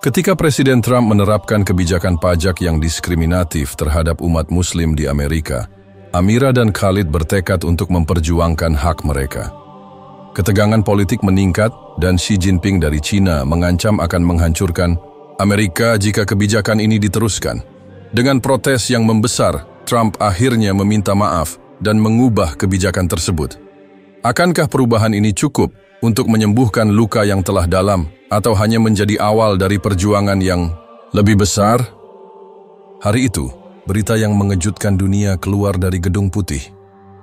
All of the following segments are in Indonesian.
Ketika Presiden Trump menerapkan kebijakan pajak yang diskriminatif terhadap umat Muslim di Amerika, Amira dan Khalid bertekad untuk memperjuangkan hak mereka. Ketegangan politik meningkat dan Xi Jinping dari China mengancam akan menghancurkan Amerika jika kebijakan ini diteruskan. Dengan protes yang membesar, Trump akhirnya meminta maaf dan mengubah kebijakan tersebut. Akankah perubahan ini cukup untuk menyembuhkan luka yang telah dalam atau hanya menjadi awal dari perjuangan yang lebih besar? Hari itu, berita yang mengejutkan dunia keluar dari Gedung Putih.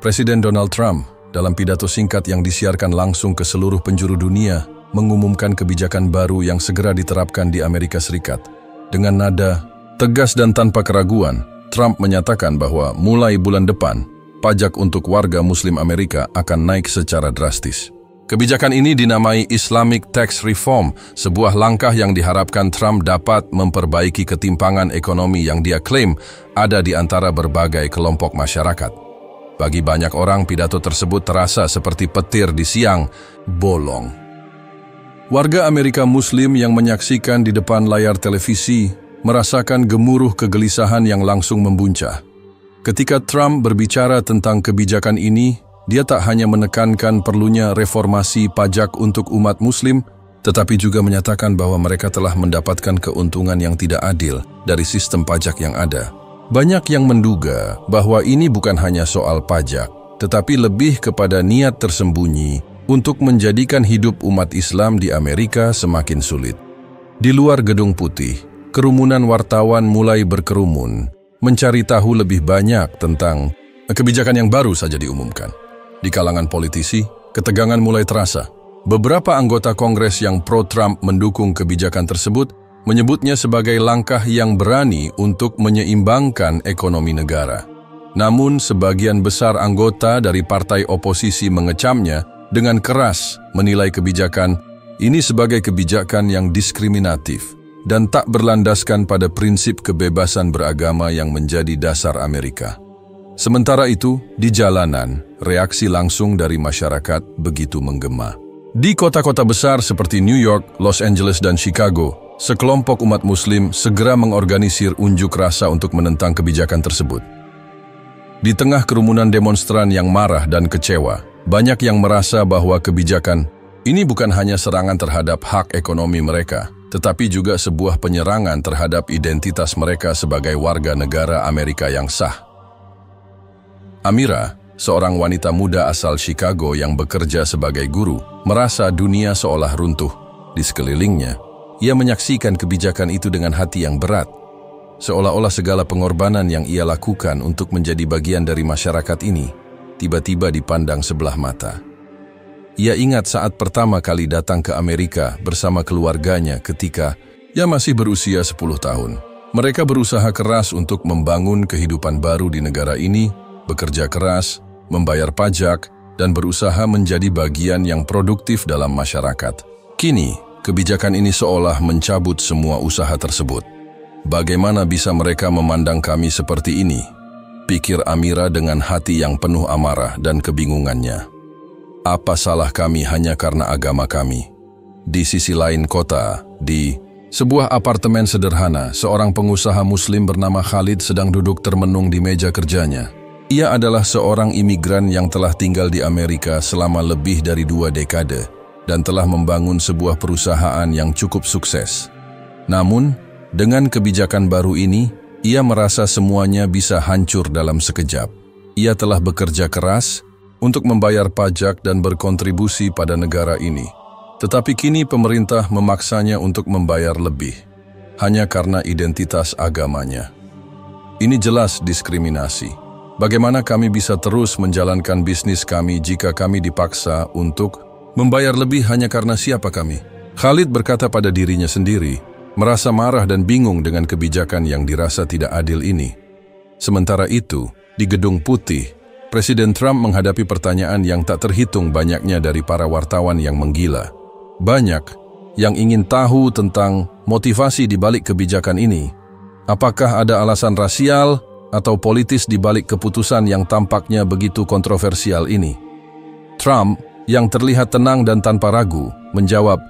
Presiden Donald Trump, dalam pidato singkat yang disiarkan langsung ke seluruh penjuru dunia, mengumumkan kebijakan baru yang segera diterapkan di Amerika Serikat. Dengan nada tegas dan tanpa keraguan, Trump menyatakan bahwa mulai bulan depan, pajak untuk warga Muslim Amerika akan naik secara drastis. Kebijakan ini dinamai Islamic Tax Reform, sebuah langkah yang diharapkan Trump dapat memperbaiki ketimpangan ekonomi yang dia klaim ada di antara berbagai kelompok masyarakat. Bagi banyak orang, pidato tersebut terasa seperti petir di siang bolong. Warga Amerika Muslim yang menyaksikan di depan layar televisi merasakan gemuruh kegelisahan yang langsung membuncah. Ketika Trump berbicara tentang kebijakan ini, dia tak hanya menekankan perlunya reformasi pajak untuk umat Muslim, tetapi juga menyatakan bahwa mereka telah mendapatkan keuntungan yang tidak adil dari sistem pajak yang ada. Banyak yang menduga bahwa ini bukan hanya soal pajak, tetapi lebih kepada niat tersembunyi untuk menjadikan hidup umat Islam di Amerika semakin sulit. Di luar Gedung Putih, kerumunan wartawan mulai berkerumun, mencari tahu lebih banyak tentang kebijakan yang baru saja diumumkan. Di kalangan politisi, ketegangan mulai terasa. Beberapa anggota Kongres yang pro-Trump mendukung kebijakan tersebut menyebutnya sebagai langkah yang berani untuk menyeimbangkan ekonomi negara. Namun, sebagian besar anggota dari partai oposisi mengecamnya dengan keras, menilai kebijakan ini sebagai kebijakan yang diskriminatif dan tak berlandaskan pada prinsip kebebasan beragama yang menjadi dasar Amerika. Sementara itu, di jalanan, reaksi langsung dari masyarakat begitu menggema. Di kota-kota besar seperti New York, Los Angeles, dan Chicago, sekelompok umat Muslim segera mengorganisir unjuk rasa untuk menentang kebijakan tersebut. Di tengah kerumunan demonstran yang marah dan kecewa, banyak yang merasa bahwa kebijakan ini bukan hanya serangan terhadap hak ekonomi mereka, tetapi juga sebuah penyerangan terhadap identitas mereka sebagai warga negara Amerika yang sah. Amira, seorang wanita muda asal Chicago yang bekerja sebagai guru, merasa dunia seolah runtuh. Di sekelilingnya, ia menyaksikan kebijakan itu dengan hati yang berat, seolah-olah segala pengorbanan yang ia lakukan untuk menjadi bagian dari masyarakat ini tiba-tiba dipandang sebelah mata. Ia ingat saat pertama kali datang ke Amerika bersama keluarganya ketika ia masih berusia 10 tahun. Mereka berusaha keras untuk membangun kehidupan baru di negara ini, bekerja keras, membayar pajak, dan berusaha menjadi bagian yang produktif dalam masyarakat. Kini, kebijakan ini seolah mencabut semua usaha tersebut. Bagaimana bisa mereka memandang kami seperti ini? Pikir Amira dengan hati yang penuh amarah dan kebingungannya. Apa salah kami hanya karena agama kami? Di sisi lain kota, di sebuah apartemen sederhana, seorang pengusaha Muslim bernama Khalid sedang duduk termenung di meja kerjanya. Ia adalah seorang imigran yang telah tinggal di Amerika selama lebih dari 2 dekade dan telah membangun sebuah perusahaan yang cukup sukses. Namun, dengan kebijakan baru ini, ia merasa semuanya bisa hancur dalam sekejap. Ia telah bekerja keras untuk membayar pajak dan berkontribusi pada negara ini. Tetapi kini pemerintah memaksanya untuk membayar lebih, hanya karena identitas agamanya. Ini jelas diskriminasi. Bagaimana kami bisa terus menjalankan bisnis kami jika kami dipaksa untuk membayar lebih hanya karena siapa kami? Khalid berkata pada dirinya sendiri, merasa marah dan bingung dengan kebijakan yang dirasa tidak adil ini. Sementara itu, di Gedung Putih, Presiden Trump menghadapi pertanyaan yang tak terhitung banyaknya dari para wartawan yang menggila. Banyak yang ingin tahu tentang motivasi di balik kebijakan ini. Apakah ada alasan rasial atau politis di balik keputusan yang tampaknya begitu kontroversial ini? Trump, yang terlihat tenang dan tanpa ragu, menjawab,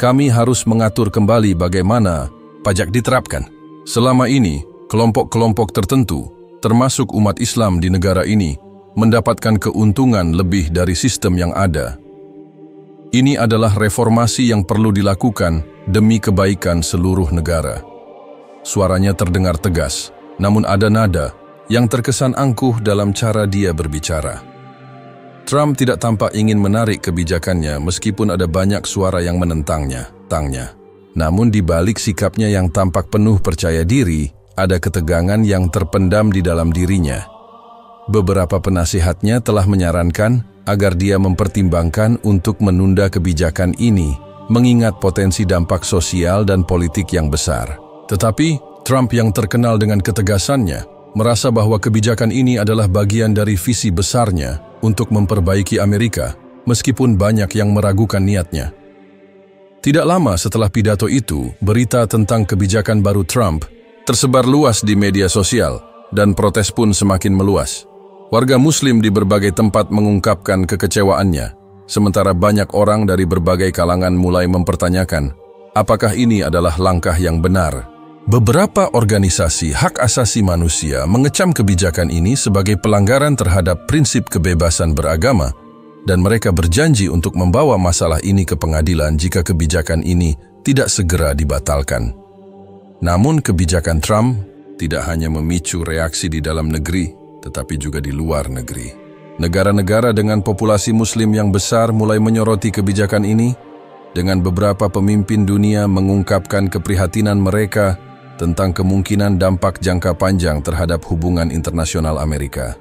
"Kami harus mengatur kembali bagaimana pajak diterapkan. Selama ini, kelompok-kelompok tertentu, termasuk umat Islam di negara ini, mendapatkan keuntungan lebih dari sistem yang ada. Ini adalah reformasi yang perlu dilakukan demi kebaikan seluruh negara. Suaranya terdengar tegas, namun ada nada yang terkesan angkuh dalam cara dia berbicara. Trump tidak tampak ingin menarik kebijakannya meskipun ada banyak suara yang menentangnya. Namun di balik sikapnya yang tampak penuh percaya diri, ada ketegangan yang terpendam di dalam dirinya. Beberapa penasihatnya telah menyarankan agar dia mempertimbangkan untuk menunda kebijakan ini, mengingat potensi dampak sosial dan politik yang besar. Tetapi, Trump yang terkenal dengan ketegasannya, merasa bahwa kebijakan ini adalah bagian dari visi besarnya untuk memperbaiki Amerika, meskipun banyak yang meragukan niatnya. Tidak lama setelah pidato itu, berita tentang kebijakan baru Trump tersebar luas di media sosial, dan protes pun semakin meluas. Warga Muslim di berbagai tempat mengungkapkan kekecewaannya, sementara banyak orang dari berbagai kalangan mulai mempertanyakan, apakah ini adalah langkah yang benar. Beberapa organisasi hak asasi manusia mengecam kebijakan ini sebagai pelanggaran terhadap prinsip kebebasan beragama, dan mereka berjanji untuk membawa masalah ini ke pengadilan jika kebijakan ini tidak segera dibatalkan. Namun kebijakan Trump tidak hanya memicu reaksi di dalam negeri, tetapi juga di luar negeri. Negara-negara dengan populasi Muslim yang besar mulai menyoroti kebijakan ini, dengan beberapa pemimpin dunia mengungkapkan keprihatinan mereka tentang kemungkinan dampak jangka panjang terhadap hubungan internasional Amerika.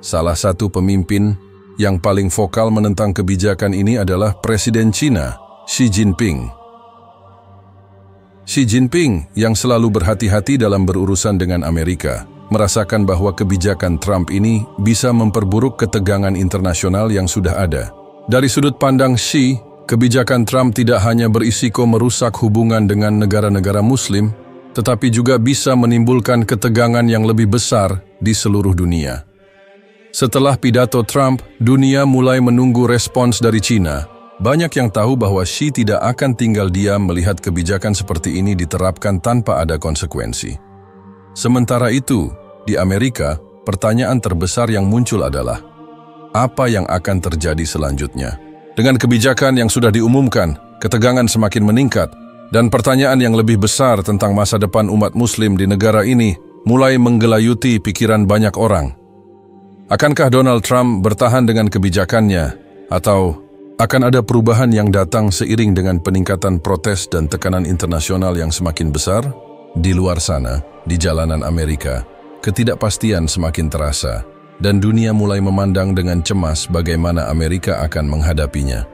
Salah satu pemimpin yang paling vokal menentang kebijakan ini adalah Presiden China, Xi Jinping. Xi Jinping yang selalu berhati-hati dalam berurusan dengan Amerika, merasakan bahwa kebijakan Trump ini bisa memperburuk ketegangan internasional yang sudah ada. Dari sudut pandang Xi, kebijakan Trump tidak hanya berisiko merusak hubungan dengan negara-negara Muslim, tetapi juga bisa menimbulkan ketegangan yang lebih besar di seluruh dunia. Setelah pidato Trump, dunia mulai menunggu respons dari China. Banyak yang tahu bahwa Xi tidak akan tinggal diam melihat kebijakan seperti ini diterapkan tanpa ada konsekuensi. Sementara itu, di Amerika, pertanyaan terbesar yang muncul adalah, apa yang akan terjadi selanjutnya? Dengan kebijakan yang sudah diumumkan, ketegangan semakin meningkat, dan pertanyaan yang lebih besar tentang masa depan umat Muslim di negara ini mulai menggelayuti pikiran banyak orang. Akankah Donald Trump bertahan dengan kebijakannya, atau akan ada perubahan yang datang seiring dengan peningkatan protes dan tekanan internasional yang semakin besar? Di luar sana, di jalanan Amerika, ketidakpastian semakin terasa, dan dunia mulai memandang dengan cemas bagaimana Amerika akan menghadapinya.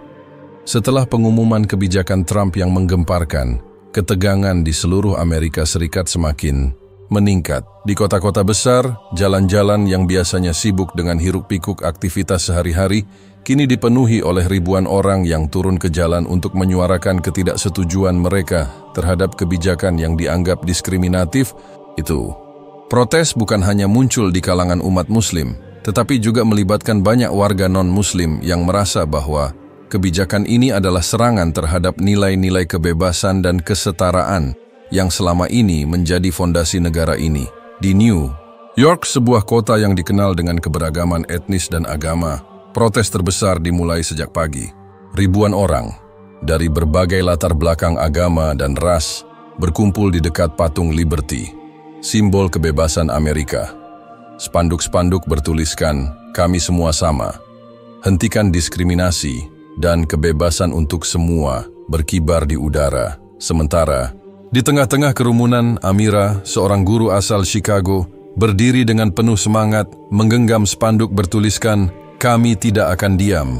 Setelah pengumuman kebijakan Trump yang menggemparkan, ketegangan di seluruh Amerika Serikat semakin meningkat. Di kota-kota besar, jalan-jalan yang biasanya sibuk dengan hiruk-pikuk aktivitas sehari-hari, kini dipenuhi oleh ribuan orang yang turun ke jalan untuk menyuarakan ketidaksetujuan mereka terhadap kebijakan yang dianggap diskriminatif itu. Protes bukan hanya muncul di kalangan umat Muslim, tetapi juga melibatkan banyak warga non-Muslim yang merasa bahwa kebijakan ini adalah serangan terhadap nilai-nilai kebebasan dan kesetaraan yang selama ini menjadi fondasi negara ini. Di New York, sebuah kota yang dikenal dengan keberagaman etnis dan agama, protes terbesar dimulai sejak pagi. Ribuan orang dari berbagai latar belakang agama dan ras berkumpul di dekat patung Liberty, simbol kebebasan Amerika. Spanduk-spanduk bertuliskan, "Kami semua sama. Hentikan diskriminasi dan kebebasan untuk semua," berkibar di udara. Sementara, di tengah-tengah kerumunan, Amira, seorang guru asal Chicago, berdiri dengan penuh semangat, menggenggam spanduk bertuliskan, "Kami tidak akan diam."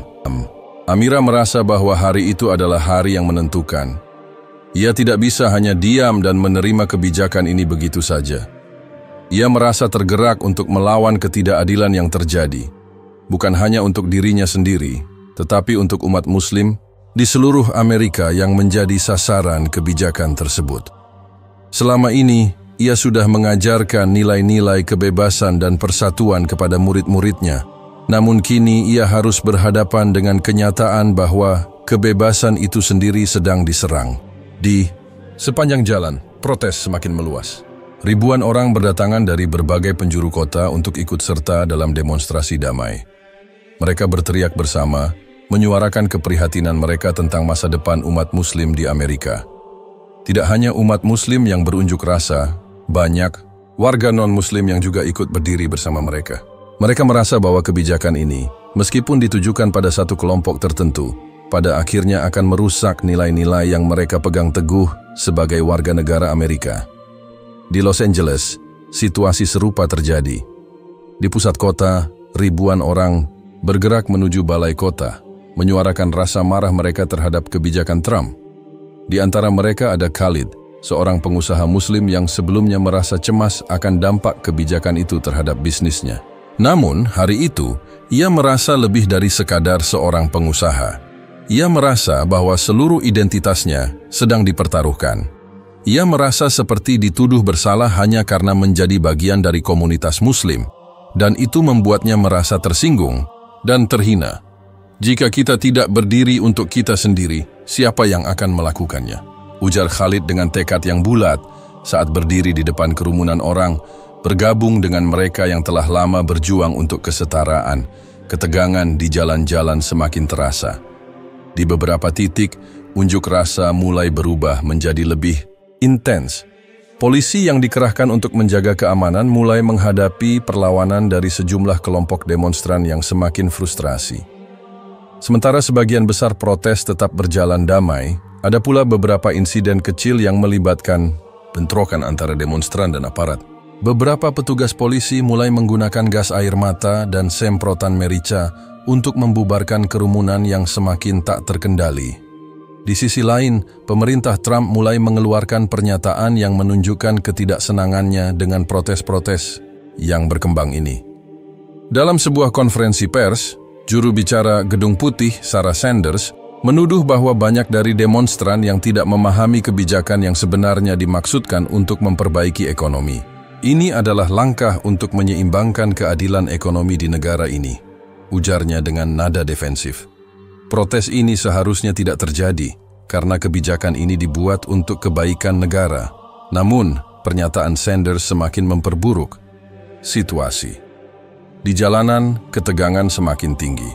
Amira merasa bahwa hari itu adalah hari yang menentukan. Ia tidak bisa hanya diam dan menerima kebijakan ini begitu saja. Ia merasa tergerak untuk melawan ketidakadilan yang terjadi, bukan hanya untuk dirinya sendiri, tetapi untuk umat Muslim di seluruh Amerika yang menjadi sasaran kebijakan tersebut. Selama ini, ia sudah mengajarkan nilai-nilai kebebasan dan persatuan kepada murid-muridnya. Namun kini ia harus berhadapan dengan kenyataan bahwa kebebasan itu sendiri sedang diserang. Di sepanjang jalan, protes semakin meluas. Ribuan orang berdatangan dari berbagai penjuru kota untuk ikut serta dalam demonstrasi damai. Mereka berteriak bersama, menyuarakan keprihatinan mereka tentang masa depan umat Muslim di Amerika. Tidak hanya umat Muslim yang berunjuk rasa, banyak warga non-Muslim yang juga ikut berdiri bersama mereka. Mereka merasa bahwa kebijakan ini, meskipun ditujukan pada satu kelompok tertentu, pada akhirnya akan merusak nilai-nilai yang mereka pegang teguh sebagai warga negara Amerika. Di Los Angeles, situasi serupa terjadi. Di pusat kota, ribuan orang bergerak menuju balai kota, menyuarakan rasa marah mereka terhadap kebijakan Trump. Di antara mereka ada Khalid, seorang pengusaha Muslim yang sebelumnya merasa cemas akan dampak kebijakan itu terhadap bisnisnya. Namun, hari itu, ia merasa lebih dari sekadar seorang pengusaha. Ia merasa bahwa seluruh identitasnya sedang dipertaruhkan. Ia merasa seperti dituduh bersalah hanya karena menjadi bagian dari komunitas Muslim, dan itu membuatnya merasa tersinggung dan terhina. Jika kita tidak berdiri untuk kita sendiri, siapa yang akan melakukannya? Ujar Khalid dengan tekad yang bulat saat berdiri di depan kerumunan orang, bergabung dengan mereka yang telah lama berjuang untuk kesetaraan. Ketegangan di jalan-jalan semakin terasa. Di beberapa titik, unjuk rasa mulai berubah menjadi lebih intens. Polisi yang dikerahkan untuk menjaga keamanan mulai menghadapi perlawanan dari sejumlah kelompok demonstran yang semakin frustrasi. Sementara sebagian besar protes tetap berjalan damai, ada pula beberapa insiden kecil yang melibatkan bentrokan antara demonstran dan aparat. Beberapa petugas polisi mulai menggunakan gas air mata dan semprotan merica untuk membubarkan kerumunan yang semakin tak terkendali. Di sisi lain, pemerintah Trump mulai mengeluarkan pernyataan yang menunjukkan ketidaksenangannya dengan protes-protes yang berkembang ini. Dalam sebuah konferensi pers, juru bicara Gedung Putih, Sarah Sanders, menuduh bahwa banyak dari demonstran yang tidak memahami kebijakan yang sebenarnya dimaksudkan untuk memperbaiki ekonomi. Ini adalah langkah untuk menyeimbangkan keadilan ekonomi di negara ini, ujarnya dengan nada defensif. Protes ini seharusnya tidak terjadi, karena kebijakan ini dibuat untuk kebaikan negara. Namun, pernyataan Sanders semakin memperburuk situasi. Di jalanan, ketegangan semakin tinggi.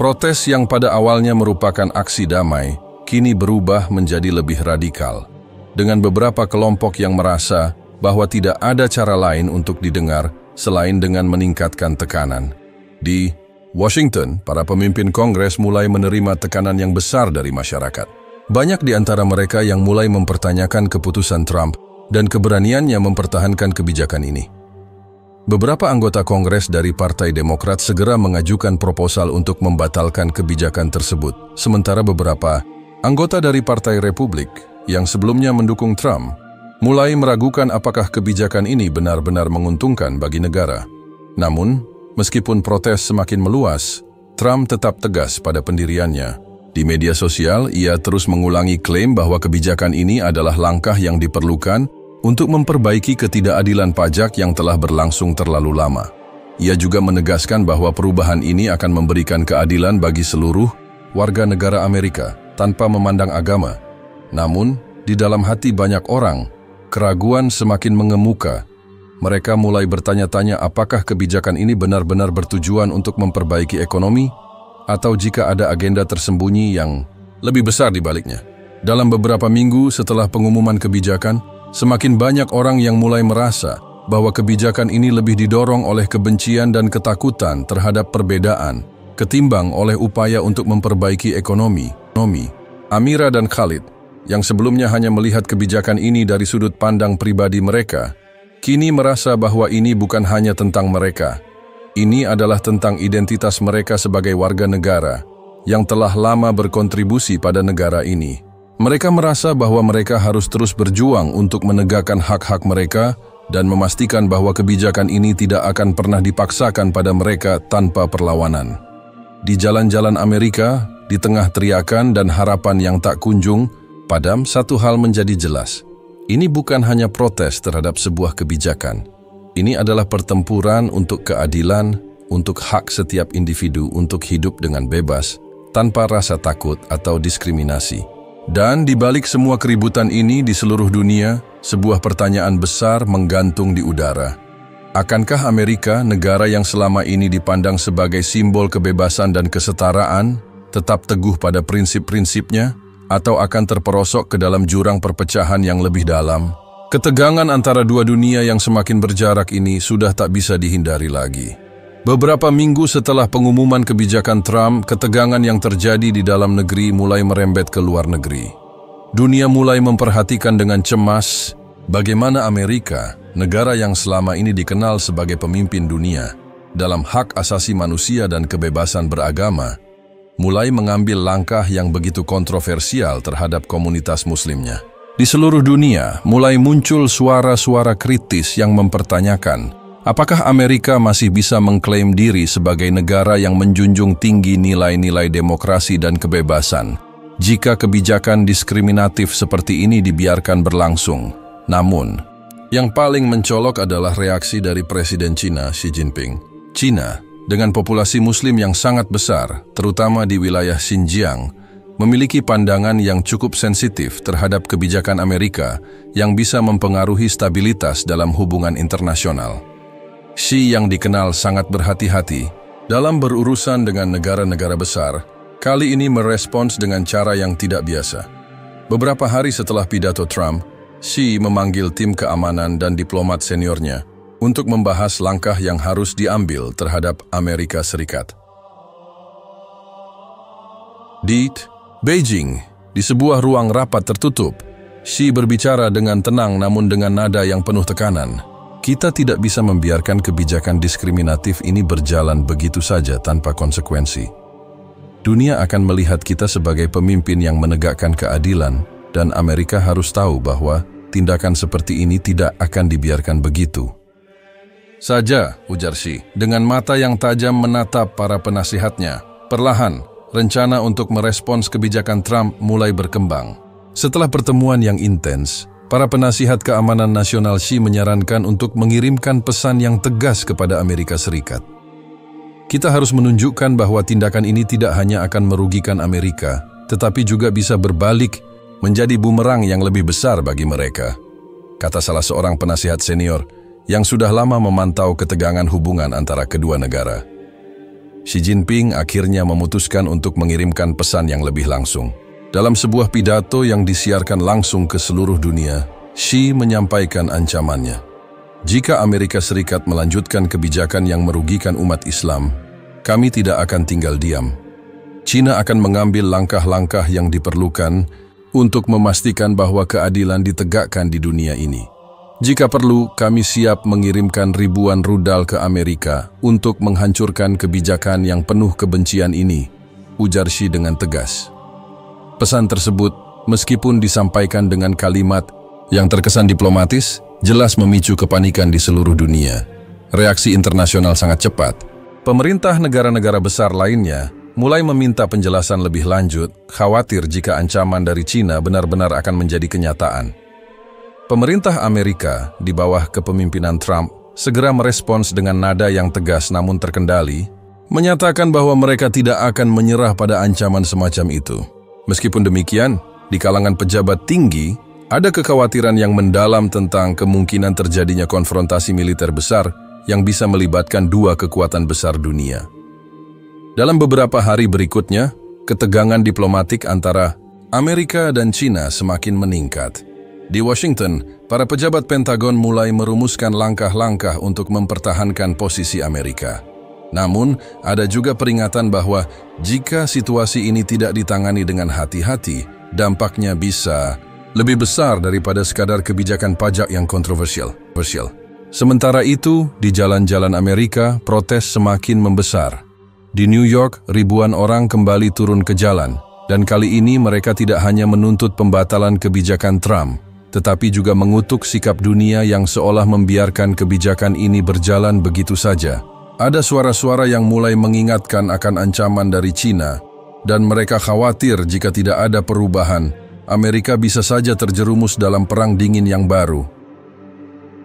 Protes yang pada awalnya merupakan aksi damai, kini berubah menjadi lebih radikal, dengan beberapa kelompok yang merasa bahwa tidak ada cara lain untuk didengar selain dengan meningkatkan tekanan. Di Washington, para pemimpin Kongres mulai menerima tekanan yang besar dari masyarakat. Banyak di antara mereka yang mulai mempertanyakan keputusan Trump dan keberaniannya mempertahankan kebijakan ini. Beberapa anggota Kongres dari Partai Demokrat segera mengajukan proposal untuk membatalkan kebijakan tersebut, sementara beberapa anggota dari Partai Republik yang sebelumnya mendukung Trump mulai meragukan apakah kebijakan ini benar-benar menguntungkan bagi negara. Namun, meskipun protes semakin meluas, Trump tetap tegas pada pendiriannya. Di media sosial, ia terus mengulangi klaim bahwa kebijakan ini adalah langkah yang diperlukan untuk memperbaiki ketidakadilan pajak yang telah berlangsung terlalu lama. Ia juga menegaskan bahwa perubahan ini akan memberikan keadilan bagi seluruh warga negara Amerika tanpa memandang agama. Namun, di dalam hati banyak orang, keraguan semakin mengemuka. Mereka mulai bertanya-tanya apakah kebijakan ini benar-benar bertujuan untuk memperbaiki ekonomi, atau jika ada agenda tersembunyi yang lebih besar di baliknya. Dalam beberapa minggu setelah pengumuman kebijakan, semakin banyak orang yang mulai merasa bahwa kebijakan ini lebih didorong oleh kebencian dan ketakutan terhadap perbedaan, ketimbang oleh upaya untuk memperbaiki ekonomi. Amira dan Khalid, yang sebelumnya hanya melihat kebijakan ini dari sudut pandang pribadi mereka, kini merasa bahwa ini bukan hanya tentang mereka. Ini adalah tentang identitas mereka sebagai warga negara yang telah lama berkontribusi pada negara ini. Mereka merasa bahwa mereka harus terus berjuang untuk menegakkan hak-hak mereka dan memastikan bahwa kebijakan ini tidak akan pernah dipaksakan pada mereka tanpa perlawanan. Di jalan-jalan Amerika, di tengah teriakan dan harapan yang tak kunjung padam, satu hal menjadi jelas. Ini bukan hanya protes terhadap sebuah kebijakan. Ini adalah pertempuran untuk keadilan, untuk hak setiap individu untuk hidup dengan bebas, tanpa rasa takut atau diskriminasi. Dan di balik semua keributan ini di seluruh dunia, sebuah pertanyaan besar menggantung di udara. Akankah Amerika, negara yang selama ini dipandang sebagai simbol kebebasan dan kesetaraan, tetap teguh pada prinsip-prinsipnya, atau akan terperosok ke dalam jurang perpecahan yang lebih dalam? Ketegangan antara dua dunia yang semakin berjarak ini sudah tak bisa dihindari lagi. Beberapa minggu setelah pengumuman kebijakan Trump, ketegangan yang terjadi di dalam negeri mulai merembet ke luar negeri. Dunia mulai memperhatikan dengan cemas bagaimana Amerika, negara yang selama ini dikenal sebagai pemimpin dunia dalam hak asasi manusia dan kebebasan beragama, mulai mengambil langkah yang begitu kontroversial terhadap komunitas muslimnya. Di seluruh dunia mulai muncul suara-suara kritis yang mempertanyakan apakah Amerika masih bisa mengklaim diri sebagai negara yang menjunjung tinggi nilai-nilai demokrasi dan kebebasan jika kebijakan diskriminatif seperti ini dibiarkan berlangsung. Namun, yang paling mencolok adalah reaksi dari Presiden China Xi Jinping. China, dengan populasi Muslim yang sangat besar, terutama di wilayah Xinjiang, memiliki pandangan yang cukup sensitif terhadap kebijakan Amerika yang bisa mempengaruhi stabilitas dalam hubungan internasional. Xi yang dikenal sangat berhati-hati dalam berurusan dengan negara-negara besar, kali ini merespons dengan cara yang tidak biasa. Beberapa hari setelah pidato Trump, Xi memanggil tim keamanan dan diplomat seniornya untuk membahas langkah yang harus diambil terhadap Amerika Serikat. Di Beijing, di sebuah ruang rapat tertutup, Xi berbicara dengan tenang namun dengan nada yang penuh tekanan. Kita tidak bisa membiarkan kebijakan diskriminatif ini berjalan begitu saja tanpa konsekuensi. Dunia akan melihat kita sebagai pemimpin yang menegakkan keadilan, dan Amerika harus tahu bahwa tindakan seperti ini tidak akan dibiarkan begitu saja, ujar Xi, dengan mata yang tajam menatap para penasihatnya. Perlahan, rencana untuk merespons kebijakan Trump mulai berkembang. Setelah pertemuan yang intens, para penasihat keamanan nasional Xi menyarankan untuk mengirimkan pesan yang tegas kepada Amerika Serikat. Kita harus menunjukkan bahwa tindakan ini tidak hanya akan merugikan Amerika, tetapi juga bisa berbalik menjadi bumerang yang lebih besar bagi mereka, kata salah seorang penasihat senior yang sudah lama memantau ketegangan hubungan antara kedua negara. Xi Jinping akhirnya memutuskan untuk mengirimkan pesan yang lebih langsung. Dalam sebuah pidato yang disiarkan langsung ke seluruh dunia, Xi menyampaikan ancamannya. Jika Amerika Serikat melanjutkan kebijakan yang merugikan umat Islam, kami tidak akan tinggal diam. China akan mengambil langkah-langkah yang diperlukan untuk memastikan bahwa keadilan ditegakkan di dunia ini. Jika perlu, kami siap mengirimkan ribuan rudal ke Amerika untuk menghancurkan kebijakan yang penuh kebencian ini, ujar Xi dengan tegas. Pesan tersebut, meskipun disampaikan dengan kalimat yang terkesan diplomatis, jelas memicu kepanikan di seluruh dunia. Reaksi internasional sangat cepat. Pemerintah negara-negara besar lainnya mulai meminta penjelasan lebih lanjut, khawatir jika ancaman dari China benar-benar akan menjadi kenyataan. Pemerintah Amerika di bawah kepemimpinan Trump segera merespons dengan nada yang tegas namun terkendali, menyatakan bahwa mereka tidak akan menyerah pada ancaman semacam itu. Meskipun demikian, di kalangan pejabat tinggi, ada kekhawatiran yang mendalam tentang kemungkinan terjadinya konfrontasi militer besar yang bisa melibatkan dua kekuatan besar dunia. Dalam beberapa hari berikutnya, ketegangan diplomatik antara Amerika dan China semakin meningkat. Di Washington, para pejabat Pentagon mulai merumuskan langkah-langkah untuk mempertahankan posisi Amerika. Namun, ada juga peringatan bahwa jika situasi ini tidak ditangani dengan hati-hati, dampaknya bisa lebih besar daripada sekadar kebijakan pajak yang kontroversial. Sementara itu, di jalan-jalan Amerika, protes semakin membesar. Di New York, ribuan orang kembali turun ke jalan, dan kali ini mereka tidak hanya menuntut pembatalan kebijakan Trump, tetapi juga mengutuk sikap dunia yang seolah membiarkan kebijakan ini berjalan begitu saja. Ada suara-suara yang mulai mengingatkan akan ancaman dari China, dan mereka khawatir jika tidak ada perubahan, Amerika bisa saja terjerumus dalam perang dingin yang baru.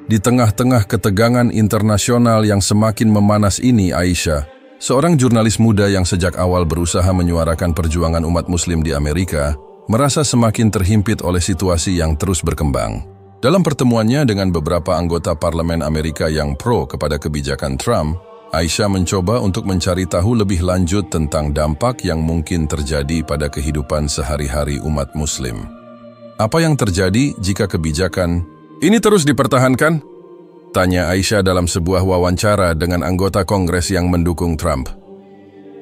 Di tengah-tengah ketegangan internasional yang semakin memanas ini, Aisyah, seorang jurnalis muda yang sejak awal berusaha menyuarakan perjuangan umat Muslim di Amerika, merasa semakin terhimpit oleh situasi yang terus berkembang. Dalam pertemuannya dengan beberapa anggota parlemen Amerika yang pro kepada kebijakan Trump, Aisyah mencoba untuk mencari tahu lebih lanjut tentang dampak yang mungkin terjadi pada kehidupan sehari-hari umat Muslim. Apa yang terjadi jika kebijakan ini terus dipertahankan? Tanya Aisyah dalam sebuah wawancara dengan anggota Kongres yang mendukung Trump.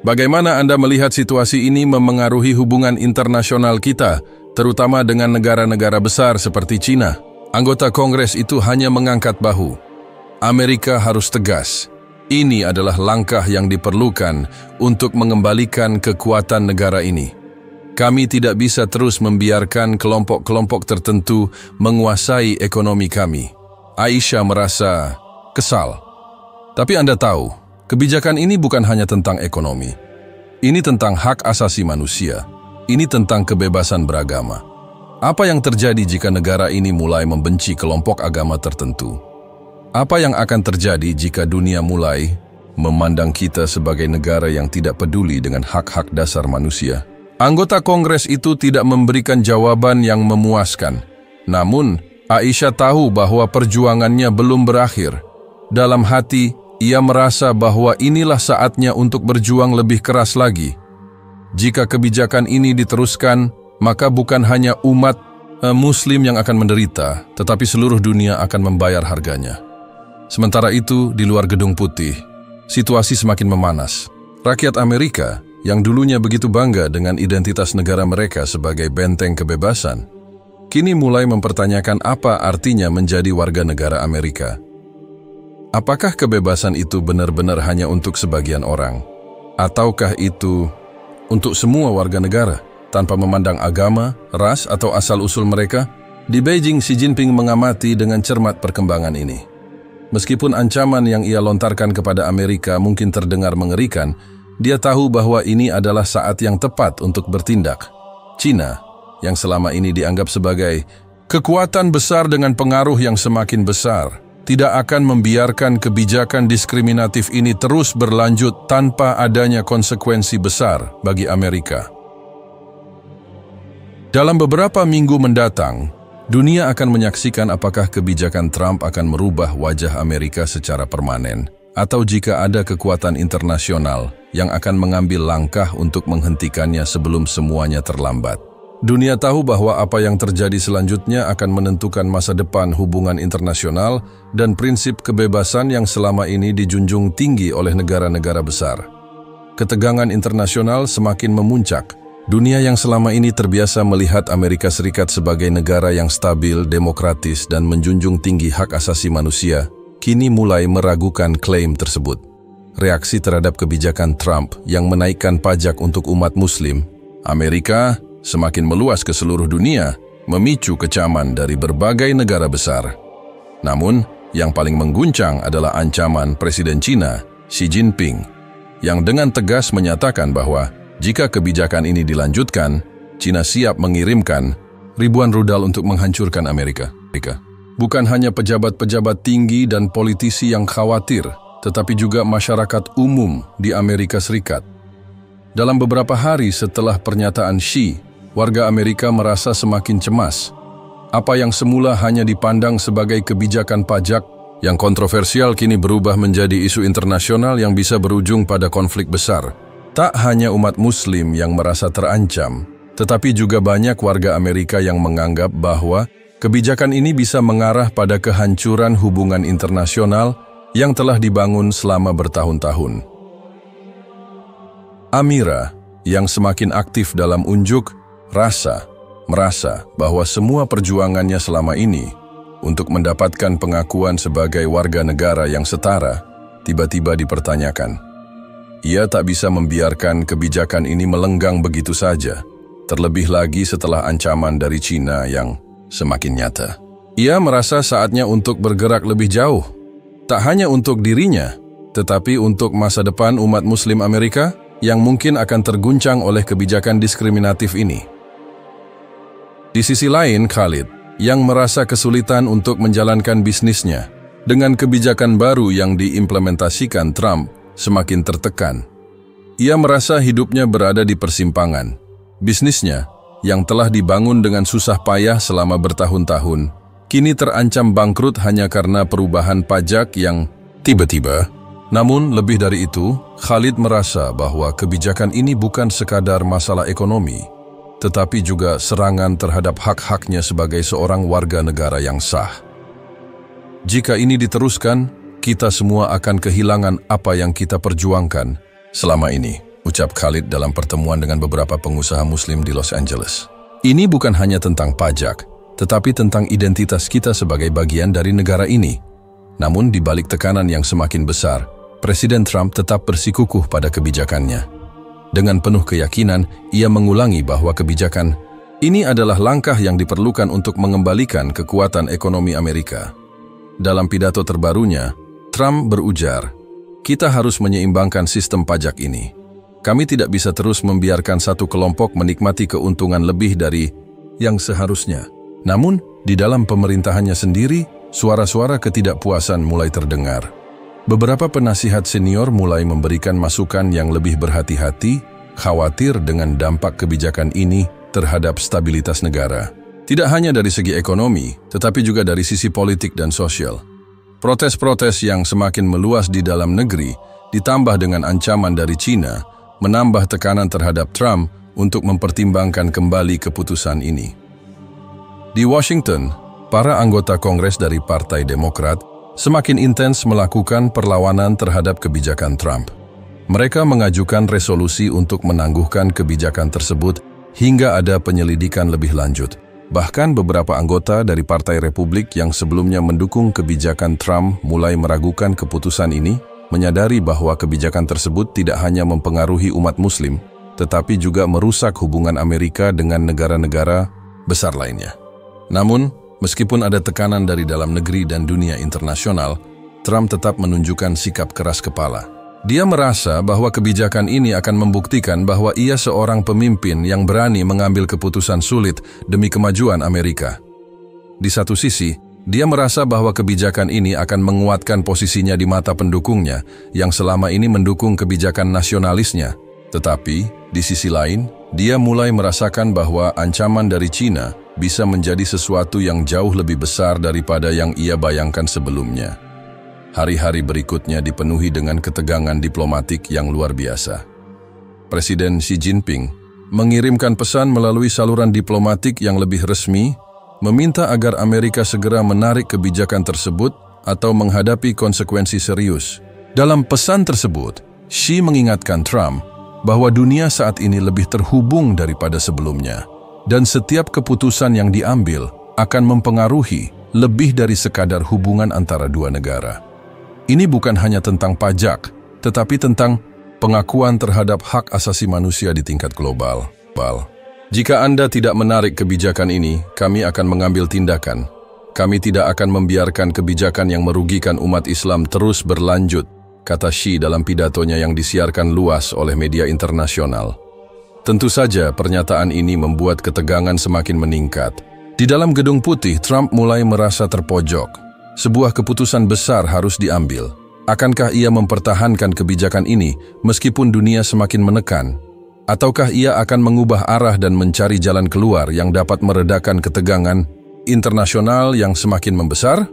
Bagaimana Anda melihat situasi ini memengaruhi hubungan internasional kita, terutama dengan negara-negara besar seperti China? Anggota Kongres itu hanya mengangkat bahu. Amerika harus tegas. Ini adalah langkah yang diperlukan untuk mengembalikan kekuatan negara ini. Kami tidak bisa terus membiarkan kelompok-kelompok tertentu menguasai ekonomi kami. Aisyah merasa kesal. Tapi Anda tahu, kebijakan ini bukan hanya tentang ekonomi. Ini tentang hak asasi manusia. Ini tentang kebebasan beragama. Apa yang terjadi jika negara ini mulai membenci kelompok agama tertentu? Apa yang akan terjadi jika dunia mulai memandang kita sebagai negara yang tidak peduli dengan hak-hak dasar manusia? Anggota Kongres itu tidak memberikan jawaban yang memuaskan. Namun, Aisyah tahu bahwa perjuangannya belum berakhir. Dalam hati, ia merasa bahwa inilah saatnya untuk berjuang lebih keras lagi. Jika kebijakan ini diteruskan, maka bukan hanya umat Muslim yang akan menderita, tetapi seluruh dunia akan membayar harganya. Sementara itu, di luar Gedung Putih, situasi semakin memanas. Rakyat Amerika, yang dulunya begitu bangga dengan identitas negara mereka sebagai benteng kebebasan, kini mulai mempertanyakan apa artinya menjadi warga negara Amerika. Apakah kebebasan itu benar-benar hanya untuk sebagian orang? Ataukah itu untuk semua warga negara, tanpa memandang agama, ras, atau asal-usul mereka? Di Beijing, Xi Jinping mengamati dengan cermat perkembangan ini. Meskipun ancaman yang ia lontarkan kepada Amerika mungkin terdengar mengerikan, dia tahu bahwa ini adalah saat yang tepat untuk bertindak. China, yang selama ini dianggap sebagai kekuatan besar dengan pengaruh yang semakin besar, tidak akan membiarkan kebijakan diskriminatif ini terus berlanjut tanpa adanya konsekuensi besar bagi Amerika. Dalam beberapa minggu mendatang, dunia akan menyaksikan apakah kebijakan Trump akan merubah wajah Amerika secara permanen, atau jika ada kekuatan internasional yang akan mengambil langkah untuk menghentikannya sebelum semuanya terlambat. Dunia tahu bahwa apa yang terjadi selanjutnya akan menentukan masa depan hubungan internasional dan prinsip kebebasan yang selama ini dijunjung tinggi oleh negara-negara besar. Ketegangan internasional semakin memuncak. Dunia yang selama ini terbiasa melihat Amerika Serikat sebagai negara yang stabil, demokratis, dan menjunjung tinggi hak asasi manusia, kini mulai meragukan klaim tersebut. Reaksi terhadap kebijakan Trump yang menaikkan pajak untuk umat Muslim, Amerika semakin meluas ke seluruh dunia, memicu kecaman dari berbagai negara besar. Namun, yang paling mengguncang adalah ancaman Presiden China, Xi Jinping, yang dengan tegas menyatakan bahwa jika kebijakan ini dilanjutkan, China siap mengirimkan ribuan rudal untuk menghancurkan Amerika. Bukan hanya pejabat-pejabat tinggi dan politisi yang khawatir, tetapi juga masyarakat umum di Amerika Serikat. Dalam beberapa hari setelah pernyataan Xi, warga Amerika merasa semakin cemas. Apa yang semula hanya dipandang sebagai kebijakan pajak yang kontroversial kini berubah menjadi isu internasional yang bisa berujung pada konflik besar. Tak hanya umat Muslim yang merasa terancam, tetapi juga banyak warga Amerika yang menganggap bahwa kebijakan ini bisa mengarah pada kehancuran hubungan internasional yang telah dibangun selama bertahun-tahun. Amira, yang semakin aktif dalam unjuk rasa, merasa bahwa semua perjuangannya selama ini untuk mendapatkan pengakuan sebagai warga negara yang setara tiba-tiba dipertanyakan. Ia tak bisa membiarkan kebijakan ini melenggang begitu saja, terlebih lagi setelah ancaman dari China yang semakin nyata. Ia merasa saatnya untuk bergerak lebih jauh, tak hanya untuk dirinya, tetapi untuk masa depan umat Muslim Amerika yang mungkin akan terguncang oleh kebijakan diskriminatif ini. Di sisi lain, Khalid, yang merasa kesulitan untuk menjalankan bisnisnya, dengan kebijakan baru yang diimplementasikan Trump, semakin tertekan. Ia merasa hidupnya berada di persimpangan. Bisnisnya, yang telah dibangun dengan susah payah selama bertahun-tahun, kini terancam bangkrut hanya karena perubahan pajak yang tiba-tiba. Namun, lebih dari itu, Khalid merasa bahwa kebijakan ini bukan sekadar masalah ekonomi, tetapi juga serangan terhadap hak-haknya sebagai seorang warga negara yang sah. Jika ini diteruskan, kita semua akan kehilangan apa yang kita perjuangkan selama ini, ucap Khalid dalam pertemuan dengan beberapa pengusaha Muslim di Los Angeles. Ini bukan hanya tentang pajak, tetapi tentang identitas kita sebagai bagian dari negara ini. Namun, di balik tekanan yang semakin besar, Presiden Trump tetap bersikukuh pada kebijakannya. Dengan penuh keyakinan, ia mengulangi bahwa kebijakan ini adalah langkah yang diperlukan untuk mengembalikan kekuatan ekonomi Amerika. Dalam pidato terbarunya, Trump berujar, "Kita harus menyeimbangkan sistem pajak ini. Kami tidak bisa terus membiarkan satu kelompok menikmati keuntungan lebih dari yang seharusnya." Namun, di dalam pemerintahannya sendiri, suara-suara ketidakpuasan mulai terdengar. Beberapa penasihat senior mulai memberikan masukan yang lebih berhati-hati, khawatir dengan dampak kebijakan ini terhadap stabilitas negara. Tidak hanya dari segi ekonomi, tetapi juga dari sisi politik dan sosial. Protes-protes yang semakin meluas di dalam negeri, ditambah dengan ancaman dari China, menambah tekanan terhadap Trump untuk mempertimbangkan kembali keputusan ini. Di Washington, para anggota Kongres dari Partai Demokrat semakin intens melakukan perlawanan terhadap kebijakan Trump. Mereka mengajukan resolusi untuk menangguhkan kebijakan tersebut hingga ada penyelidikan lebih lanjut. Bahkan beberapa anggota dari Partai Republik yang sebelumnya mendukung kebijakan Trump mulai meragukan keputusan ini, menyadari bahwa kebijakan tersebut tidak hanya mempengaruhi umat Muslim, tetapi juga merusak hubungan Amerika dengan negara-negara besar lainnya. Namun, meskipun ada tekanan dari dalam negeri dan dunia internasional, Trump tetap menunjukkan sikap keras kepala. Dia merasa bahwa kebijakan ini akan membuktikan bahwa ia seorang pemimpin yang berani mengambil keputusan sulit demi kemajuan Amerika. Di satu sisi, dia merasa bahwa kebijakan ini akan menguatkan posisinya di mata pendukungnya yang selama ini mendukung kebijakan nasionalisnya. Tetapi, di sisi lain, dia mulai merasakan bahwa ancaman dari China bisa menjadi sesuatu yang jauh lebih besar daripada yang ia bayangkan sebelumnya. Hari-hari berikutnya dipenuhi dengan ketegangan diplomatik yang luar biasa. Presiden Xi Jinping mengirimkan pesan melalui saluran diplomatik yang lebih resmi, meminta agar Amerika segera menarik kebijakan tersebut atau menghadapi konsekuensi serius. Dalam pesan tersebut, Xi mengingatkan Trump bahwa dunia saat ini lebih terhubung daripada sebelumnya, dan setiap keputusan yang diambil akan mempengaruhi lebih dari sekadar hubungan antara dua negara. Ini bukan hanya tentang pajak, tetapi tentang pengakuan terhadap hak asasi manusia di tingkat global. Jika Anda tidak menarik kebijakan ini, kami akan mengambil tindakan. Kami tidak akan membiarkan kebijakan yang merugikan umat Islam terus berlanjut, kata Xi dalam pidatonya yang disiarkan luas oleh media internasional. Tentu saja pernyataan ini membuat ketegangan semakin meningkat. Di dalam Gedung Putih, Trump mulai merasa terpojok. Sebuah keputusan besar harus diambil. Akankah ia mempertahankan kebijakan ini meskipun dunia semakin menekan? Ataukah ia akan mengubah arah dan mencari jalan keluar yang dapat meredakan ketegangan internasional yang semakin membesar?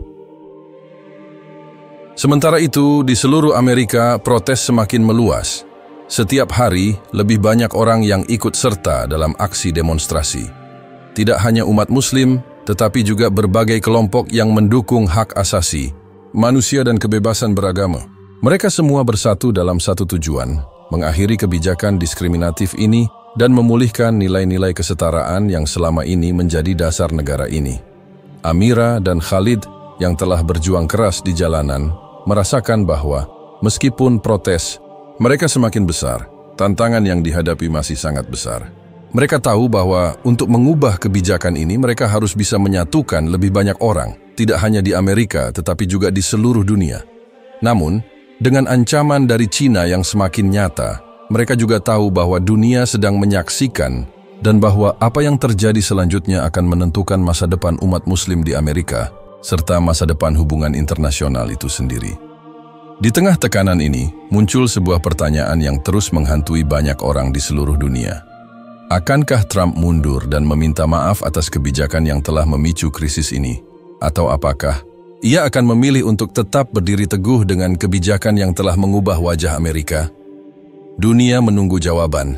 Sementara itu, di seluruh Amerika, protes semakin meluas. Setiap hari, lebih banyak orang yang ikut serta dalam aksi demonstrasi. Tidak hanya umat Muslim, tetapi juga berbagai kelompok yang mendukung hak asasi, manusia dan kebebasan beragama. Mereka semua bersatu dalam satu tujuan, mengakhiri kebijakan diskriminatif ini dan memulihkan nilai-nilai kesetaraan yang selama ini menjadi dasar negara ini. Amira dan Khalid yang telah berjuang keras di jalanan merasakan bahwa meskipun protes, mereka semakin besar, tantangan yang dihadapi masih sangat besar. Mereka tahu bahwa untuk mengubah kebijakan ini mereka harus bisa menyatukan lebih banyak orang, tidak hanya di Amerika tetapi juga di seluruh dunia. Namun, dengan ancaman dari China yang semakin nyata, mereka juga tahu bahwa dunia sedang menyaksikan dan bahwa apa yang terjadi selanjutnya akan menentukan masa depan umat Muslim di Amerika, serta masa depan hubungan internasional itu sendiri. Di tengah tekanan ini, muncul sebuah pertanyaan yang terus menghantui banyak orang di seluruh dunia. Akankah Trump mundur dan meminta maaf atas kebijakan yang telah memicu krisis ini? Atau apakah ia akan memilih untuk tetap berdiri teguh dengan kebijakan yang telah mengubah wajah Amerika? Dunia menunggu jawaban.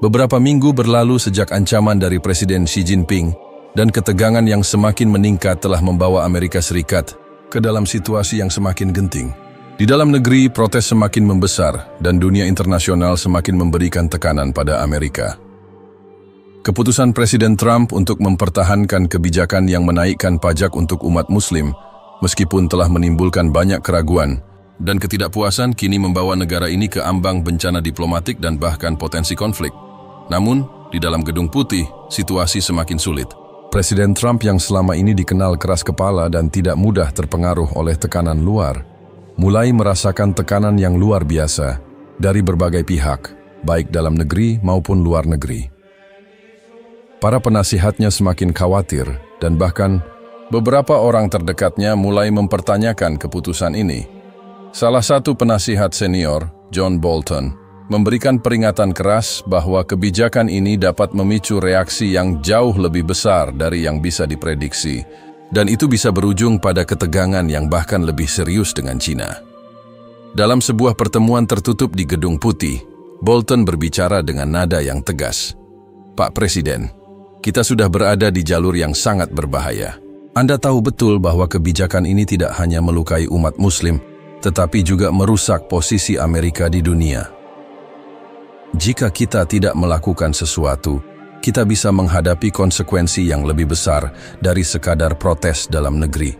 Beberapa minggu berlalu sejak ancaman dari Presiden Xi Jinping dan ketegangan yang semakin meningkat telah membawa Amerika Serikat ke dalam situasi yang semakin genting. Di dalam negeri, protes semakin membesar dan dunia internasional semakin memberikan tekanan pada Amerika. Keputusan Presiden Trump untuk mempertahankan kebijakan yang menaikkan pajak untuk umat Muslim, meskipun telah menimbulkan banyak keraguan dan ketidakpuasan, kini membawa negara ini ke ambang bencana diplomatik dan bahkan potensi konflik. Namun, di dalam Gedung Putih, situasi semakin sulit. Presiden Trump yang selama ini dikenal keras kepala dan tidak mudah terpengaruh oleh tekanan luar, mulai merasakan tekanan yang luar biasa dari berbagai pihak, baik dalam negeri maupun luar negeri. Para penasihatnya semakin khawatir dan bahkan beberapa orang terdekatnya mulai mempertanyakan keputusan ini. Salah satu penasihat senior, John Bolton, memberikan peringatan keras bahwa kebijakan ini dapat memicu reaksi yang jauh lebih besar dari yang bisa diprediksi, dan itu bisa berujung pada ketegangan yang bahkan lebih serius dengan Cina. Dalam sebuah pertemuan tertutup di Gedung Putih, Bolton berbicara dengan nada yang tegas. Pak Presiden, kita sudah berada di jalur yang sangat berbahaya. Anda tahu betul bahwa kebijakan ini tidak hanya melukai umat Muslim, tetapi juga merusak posisi Amerika di dunia. Jika kita tidak melakukan sesuatu, kita bisa menghadapi konsekuensi yang lebih besar dari sekadar protes dalam negeri.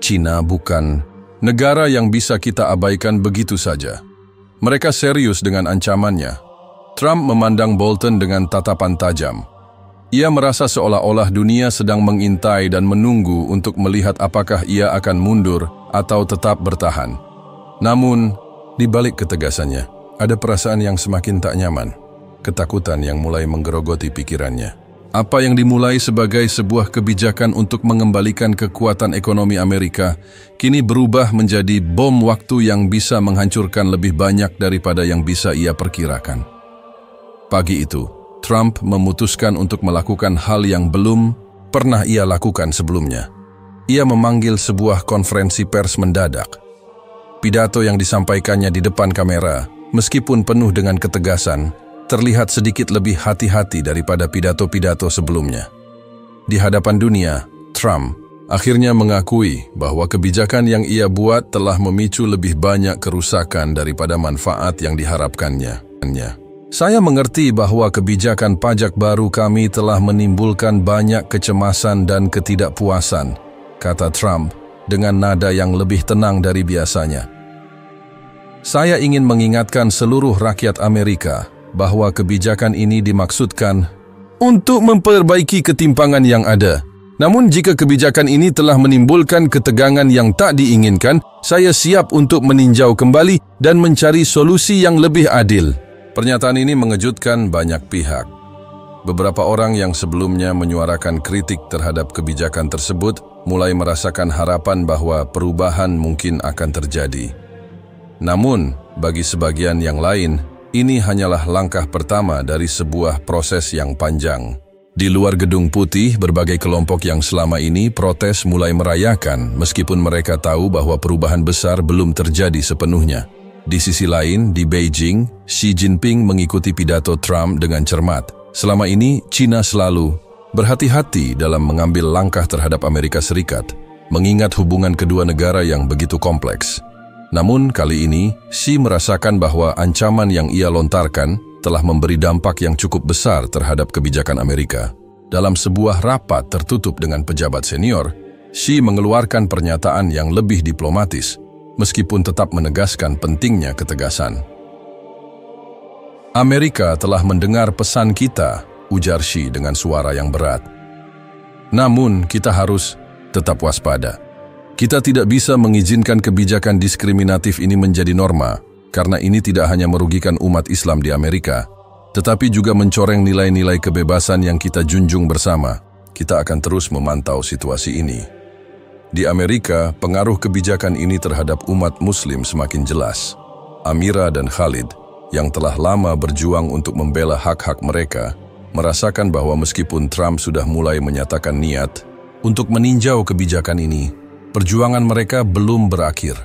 Cina bukan negara yang bisa kita abaikan begitu saja. Mereka serius dengan ancamannya. Trump memandang Bolton dengan tatapan tajam. Ia merasa seolah-olah dunia sedang mengintai dan menunggu untuk melihat apakah ia akan mundur atau tetap bertahan. Namun, di balik ketegasannya, ada perasaan yang semakin tak nyaman. Ketakutan yang mulai menggerogoti pikirannya. Apa yang dimulai sebagai sebuah kebijakan untuk mengembalikan kekuatan ekonomi Amerika, kini berubah menjadi bom waktu yang bisa menghancurkan lebih banyak daripada yang bisa ia perkirakan. Pagi itu, Trump memutuskan untuk melakukan hal yang belum pernah ia lakukan sebelumnya. Ia memanggil sebuah konferensi pers mendadak. Pidato yang disampaikannya di depan kamera, meskipun penuh dengan ketegasan, terlihat sedikit lebih hati-hati daripada pidato-pidato sebelumnya. Di hadapan dunia, Trump akhirnya mengakui bahwa kebijakan yang ia buat telah memicu lebih banyak kerusakan daripada manfaat yang diharapkannya. Saya mengerti bahwa kebijakan pajak baru kami telah menimbulkan banyak kecemasan dan ketidakpuasan, kata Trump dengan nada yang lebih tenang dari biasanya. Saya ingin mengingatkan seluruh rakyat Amerika bahwa kebijakan ini dimaksudkan untuk memperbaiki ketimpangan yang ada. Namun jika kebijakan ini telah menimbulkan ketegangan yang tak diinginkan, saya siap untuk meninjau kembali dan mencari solusi yang lebih adil. Pernyataan ini mengejutkan banyak pihak. Beberapa orang yang sebelumnya menyuarakan kritik terhadap kebijakan tersebut mulai merasakan harapan bahwa perubahan mungkin akan terjadi. Namun, bagi sebagian yang lain, ini hanyalah langkah pertama dari sebuah proses yang panjang. Di luar Gedung Putih, berbagai kelompok yang selama ini protes mulai merayakan meskipun mereka tahu bahwa perubahan besar belum terjadi sepenuhnya. Di sisi lain, di Beijing, Xi Jinping mengikuti pidato Trump dengan cermat. Selama ini, China selalu berhati-hati dalam mengambil langkah terhadap Amerika Serikat, mengingat hubungan kedua negara yang begitu kompleks. Namun kali ini, Xi merasakan bahwa ancaman yang ia lontarkan telah memberi dampak yang cukup besar terhadap kebijakan Amerika. Dalam sebuah rapat tertutup dengan pejabat senior, Xi mengeluarkan pernyataan yang lebih diplomatis, meskipun tetap menegaskan pentingnya ketegasan. Amerika telah mendengar pesan kita, ujar Xi dengan suara yang berat. Namun, kita harus tetap waspada. Kita tidak bisa mengizinkan kebijakan diskriminatif ini menjadi norma, karena ini tidak hanya merugikan umat Islam di Amerika, tetapi juga mencoreng nilai-nilai kebebasan yang kita junjung bersama. Kita akan terus memantau situasi ini. Di Amerika, pengaruh kebijakan ini terhadap umat Muslim semakin jelas. Amira dan Khalid, yang telah lama berjuang untuk membela hak-hak mereka, merasakan bahwa meskipun Trump sudah mulai menyatakan niat untuk meninjau kebijakan ini, perjuangan mereka belum berakhir.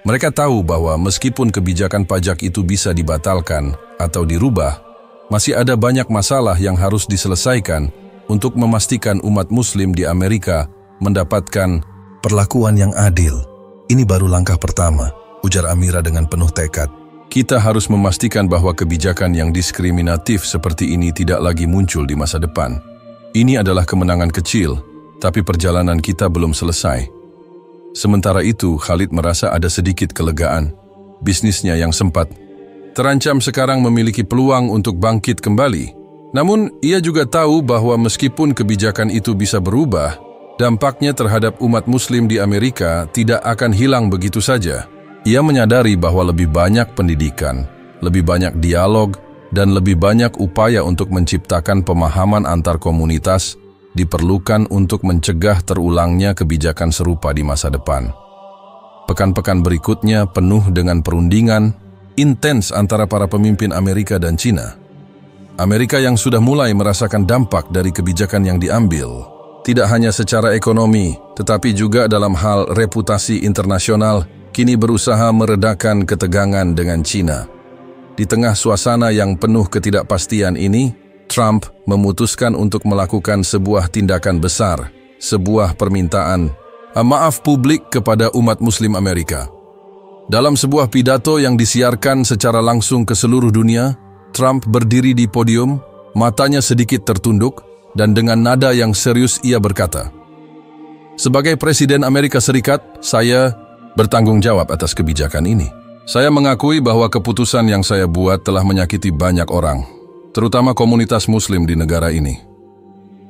Mereka tahu bahwa meskipun kebijakan pajak itu bisa dibatalkan atau dirubah, masih ada banyak masalah yang harus diselesaikan untuk memastikan umat Muslim di Amerika mendapatkan perlakuan yang adil. Ini baru langkah pertama, ujar Amira dengan penuh tekad. Kita harus memastikan bahwa kebijakan yang diskriminatif seperti ini tidak lagi muncul di masa depan. Ini adalah kemenangan kecil, tapi perjalanan kita belum selesai. Sementara itu, Khalid merasa ada sedikit kelegaan. Bisnisnya yang sempat terancam sekarang memiliki peluang untuk bangkit kembali. Namun, ia juga tahu bahwa meskipun kebijakan itu bisa berubah, dampaknya terhadap umat Muslim di Amerika tidak akan hilang begitu saja. Ia menyadari bahwa lebih banyak pendidikan, lebih banyak dialog, dan lebih banyak upaya untuk menciptakan pemahaman antar komunitas diperlukan untuk mencegah terulangnya kebijakan serupa di masa depan. Pekan-pekan berikutnya penuh dengan perundingan intens antara para pemimpin Amerika dan Cina. Amerika yang sudah mulai merasakan dampak dari kebijakan yang diambil, tidak hanya secara ekonomi, tetapi juga dalam hal reputasi internasional, kini berusaha meredakan ketegangan dengan Cina. Di tengah suasana yang penuh ketidakpastian ini, Trump memutuskan untuk melakukan sebuah tindakan besar, sebuah permintaan maaf publik kepada umat Muslim Amerika. Dalam sebuah pidato yang disiarkan secara langsung ke seluruh dunia, Trump berdiri di podium, matanya sedikit tertunduk, dan dengan nada yang serius ia berkata, "Sebagai Presiden Amerika Serikat, saya bertanggung jawab atas kebijakan ini. Saya mengakui bahwa keputusan yang saya buat telah menyakiti banyak orang, terutama komunitas Muslim di negara ini.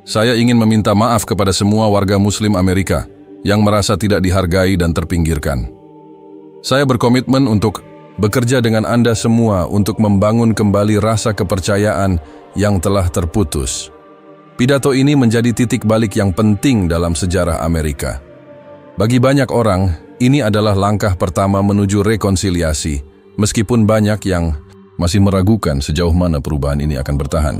Saya ingin meminta maaf kepada semua warga Muslim Amerika yang merasa tidak dihargai dan terpinggirkan. Saya berkomitmen untuk bekerja dengan Anda semua untuk membangun kembali rasa kepercayaan yang telah terputus." Pidato ini menjadi titik balik yang penting dalam sejarah Amerika. Bagi banyak orang, ini adalah langkah pertama menuju rekonsiliasi, meskipun banyak yang masih meragukan sejauh mana perubahan ini akan bertahan.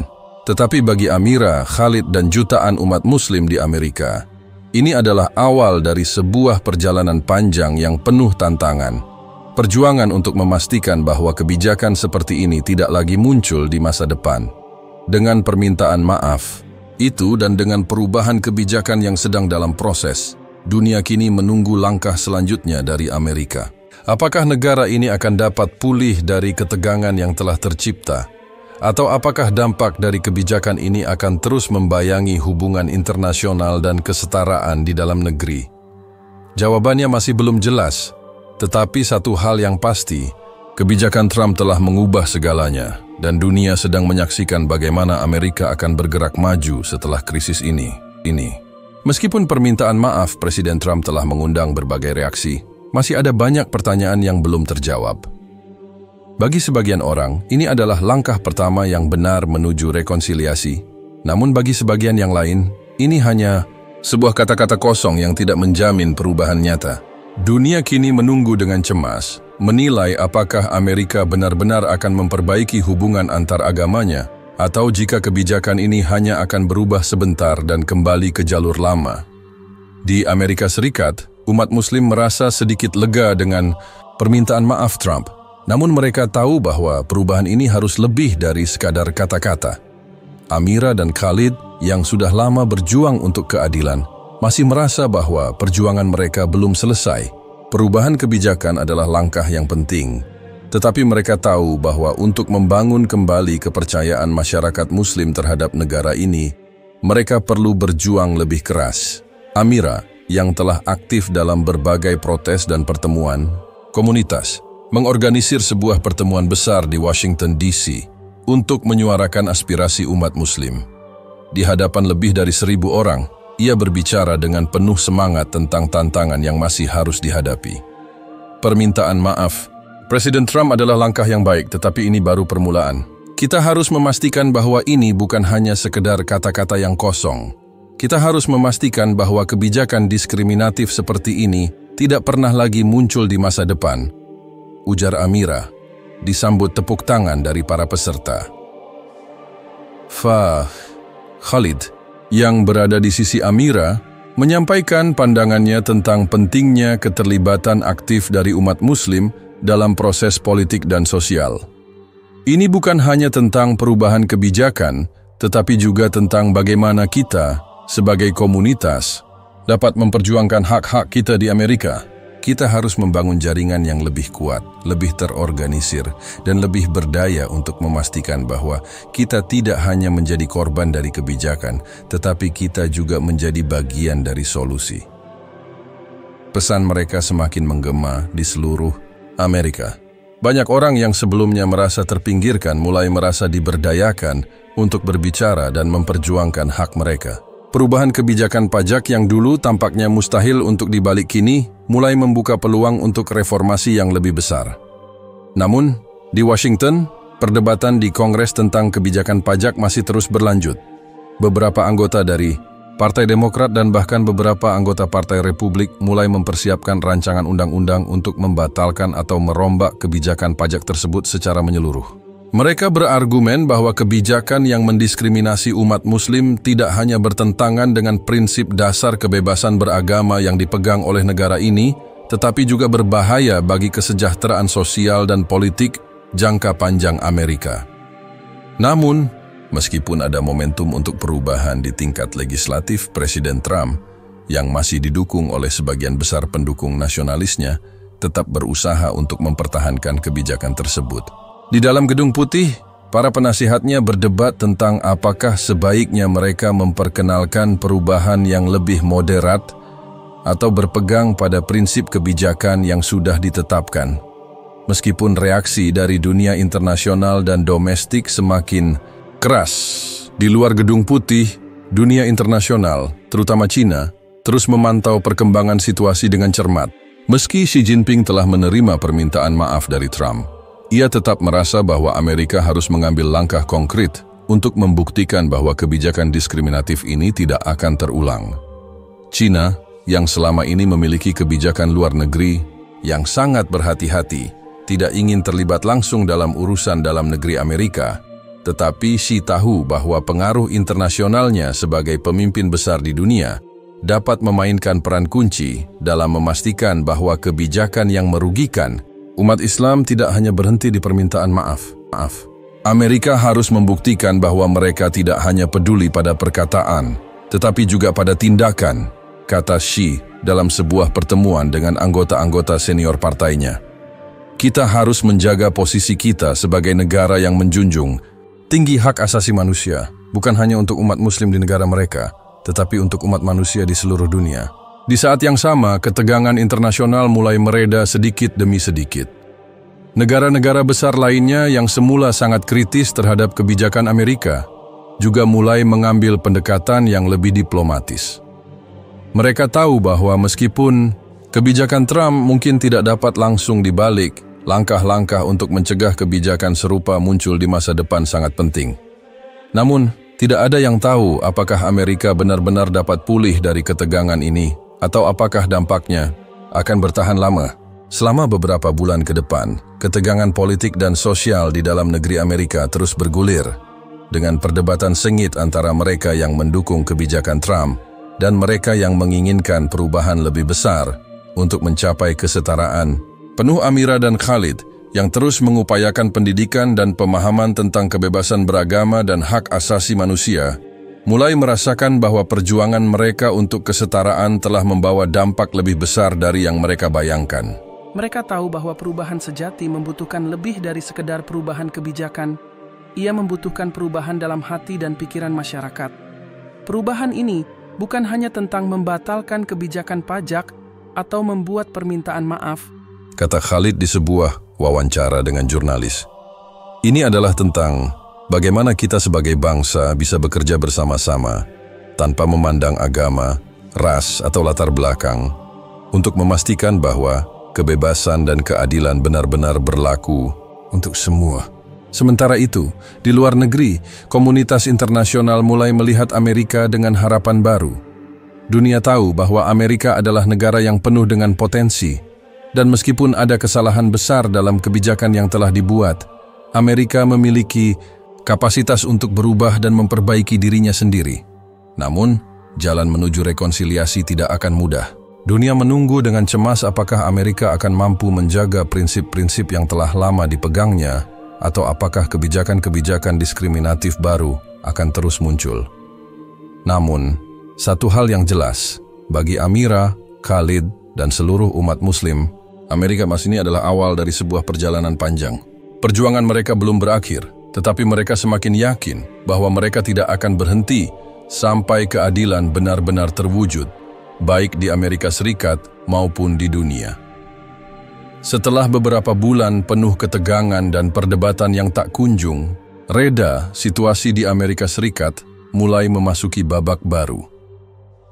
Tetapi bagi Amira, Khalid, dan jutaan umat Muslim di Amerika, ini adalah awal dari sebuah perjalanan panjang yang penuh tantangan. Perjuangan untuk memastikan bahwa kebijakan seperti ini tidak lagi muncul di masa depan. Dengan permintaan maaf itu dan dengan perubahan kebijakan yang sedang dalam proses, dunia kini menunggu langkah selanjutnya dari Amerika. Apakah negara ini akan dapat pulih dari ketegangan yang telah tercipta? Atau apakah dampak dari kebijakan ini akan terus membayangi hubungan internasional dan kesetaraan di dalam negeri? Jawabannya masih belum jelas, tetapi satu hal yang pasti, kebijakan Trump telah mengubah segalanya, dan dunia sedang menyaksikan bagaimana Amerika akan bergerak maju setelah krisis ini. Meskipun permintaan maaf Presiden Trump telah mengundang berbagai reaksi, masih ada banyak pertanyaan yang belum terjawab. Bagi sebagian orang, ini adalah langkah pertama yang benar menuju rekonsiliasi. Namun bagi sebagian yang lain, ini hanya sebuah kata-kata kosong yang tidak menjamin perubahan nyata. Dunia kini menunggu dengan cemas, menilai apakah Amerika benar-benar akan memperbaiki hubungan antar agamanya, atau jika kebijakan ini hanya akan berubah sebentar dan kembali ke jalur lama. Di Amerika Serikat, umat Muslim merasa sedikit lega dengan permintaan maaf Trump. Namun mereka tahu bahwa perubahan ini harus lebih dari sekadar kata-kata. Amira dan Khalid yang sudah lama berjuang untuk keadilan masih merasa bahwa perjuangan mereka belum selesai. Perubahan kebijakan adalah langkah yang penting. Tetapi mereka tahu bahwa untuk membangun kembali kepercayaan masyarakat Muslim terhadap negara ini, mereka perlu berjuang lebih keras. Amira, yang telah aktif dalam berbagai protes dan pertemuan komunitas, mengorganisir sebuah pertemuan besar di Washington, D.C. untuk menyuarakan aspirasi umat Muslim. Di hadapan lebih dari 1.000 orang, ia berbicara dengan penuh semangat tentang tantangan yang masih harus dihadapi. Permintaan maaf Presiden Trump adalah langkah yang baik, tetapi ini baru permulaan. Kita harus memastikan bahwa ini bukan hanya sekedar kata-kata yang kosong. Kita harus memastikan bahwa kebijakan diskriminatif seperti ini tidak pernah lagi muncul di masa depan, ujar Amira. disambut tepuk tangan dari para peserta. Khalid, yang berada di sisi Amira, menyampaikan pandangannya tentang pentingnya keterlibatan aktif dari umat Muslim dalam proses politik dan sosial. Ini bukan hanya tentang perubahan kebijakan, tetapi juga tentang bagaimana kita, sebagai komunitas, dapat memperjuangkan hak-hak kita di Amerika. Kita harus membangun jaringan yang lebih kuat, lebih terorganisir, dan lebih berdaya untuk memastikan bahwa kita tidak hanya menjadi korban dari kebijakan, tetapi kita juga menjadi bagian dari solusi. Pesan mereka semakin menggema di seluruh Amerika. Banyak orang yang sebelumnya merasa terpinggirkan mulai merasa diberdayakan untuk berbicara dan memperjuangkan hak mereka. Perubahan kebijakan pajak yang dulu tampaknya mustahil untuk dibalik kini mulai membuka peluang untuk reformasi yang lebih besar. Namun, di Washington, perdebatan di Kongres tentang kebijakan pajak masih terus berlanjut. Beberapa anggota dari Partai Demokrat dan bahkan beberapa anggota Partai Republik mulai mempersiapkan rancangan undang-undang untuk membatalkan atau merombak kebijakan pajak tersebut secara menyeluruh. Mereka berargumen bahwa kebijakan yang mendiskriminasi umat Muslim tidak hanya bertentangan dengan prinsip dasar kebebasan beragama yang dipegang oleh negara ini, tetapi juga berbahaya bagi kesejahteraan sosial dan politik jangka panjang Amerika. Namun, meskipun ada momentum untuk perubahan di tingkat legislatif, Presiden Trump, yang masih didukung oleh sebagian besar pendukung nasionalisnya, tetap berusaha untuk mempertahankan kebijakan tersebut. Di dalam Gedung Putih, para penasihatnya berdebat tentang apakah sebaiknya mereka memperkenalkan perubahan yang lebih moderat atau berpegang pada prinsip kebijakan yang sudah ditetapkan. Meskipun reaksi dari dunia internasional dan domestik semakin keras, di luar Gedung Putih, dunia internasional, terutama China, terus memantau perkembangan situasi dengan cermat. Meski Xi Jinping telah menerima permintaan maaf dari Trump, ia tetap merasa bahwa Amerika harus mengambil langkah konkret untuk membuktikan bahwa kebijakan diskriminatif ini tidak akan terulang. China, yang selama ini memiliki kebijakan luar negeri yang sangat berhati-hati, tidak ingin terlibat langsung dalam urusan dalam negeri Amerika, tetapi Xi tahu bahwa pengaruh internasionalnya sebagai pemimpin besar di dunia dapat memainkan peran kunci dalam memastikan bahwa kebijakan yang merugikan umat Islam tidak hanya berhenti di permintaan maaf. Amerika harus membuktikan bahwa mereka tidak hanya peduli pada perkataan, tetapi juga pada tindakan, kata Xi dalam sebuah pertemuan dengan anggota-anggota senior partainya. Kita harus menjaga posisi kita sebagai negara yang menjunjung tinggi hak asasi manusia, bukan hanya untuk umat Muslim di negara mereka, tetapi untuk umat manusia di seluruh dunia. Di saat yang sama, ketegangan internasional mulai mereda sedikit demi sedikit. Negara-negara besar lainnya yang semula sangat kritis terhadap kebijakan Amerika juga mulai mengambil pendekatan yang lebih diplomatis. Mereka tahu bahwa meskipun kebijakan Trump mungkin tidak dapat langsung dibalik, langkah-langkah untuk mencegah kebijakan serupa muncul di masa depan sangat penting. Namun, tidak ada yang tahu apakah Amerika benar-benar dapat pulih dari ketegangan ini, atau apakah dampaknya akan bertahan lama. Selama beberapa bulan ke depan, ketegangan politik dan sosial di dalam negeri Amerika terus bergulir, dengan perdebatan sengit antara mereka yang mendukung kebijakan Trump dan mereka yang menginginkan perubahan lebih besar untuk mencapai kesetaraan. Penuh Amira dan Khalid, yang terus mengupayakan pendidikan dan pemahaman tentang kebebasan beragama dan hak asasi manusia, mulai merasakan bahwa perjuangan mereka untuk kesetaraan telah membawa dampak lebih besar dari yang mereka bayangkan. Mereka tahu bahwa perubahan sejati membutuhkan lebih dari sekedar perubahan kebijakan. Ia membutuhkan perubahan dalam hati dan pikiran masyarakat. Perubahan ini bukan hanya tentang membatalkan kebijakan pajak atau membuat permintaan maaf, kata Khalid di sebuah wawancara dengan jurnalis. Ini adalah tentang bagaimana kita sebagai bangsa bisa bekerja bersama-sama tanpa memandang agama, ras, atau latar belakang untuk memastikan bahwa kebebasan dan keadilan benar-benar berlaku untuk semua. Sementara itu, di luar negeri, komunitas internasional mulai melihat Amerika dengan harapan baru. Dunia tahu bahwa Amerika adalah negara yang penuh dengan potensi, Dan meskipun ada kesalahan besar dalam kebijakan yang telah dibuat, Amerika memiliki kapasitas untuk berubah dan memperbaiki dirinya sendiri. Namun, jalan menuju rekonsiliasi tidak akan mudah. Dunia menunggu dengan cemas apakah Amerika akan mampu menjaga prinsip-prinsip yang telah lama dipegangnya, atau apakah kebijakan-kebijakan diskriminatif baru akan terus muncul. Namun, satu hal yang jelas, bagi Amira, Khalid, dan seluruh umat Muslim, Amerika Mas ini adalah awal dari sebuah perjalanan panjang. Perjuangan mereka belum berakhir, tetapi mereka semakin yakin bahwa mereka tidak akan berhenti sampai keadilan benar-benar terwujud, baik di Amerika Serikat maupun di dunia. Setelah beberapa bulan penuh ketegangan dan perdebatan yang tak kunjung reda, situasi di Amerika Serikat mulai memasuki babak baru.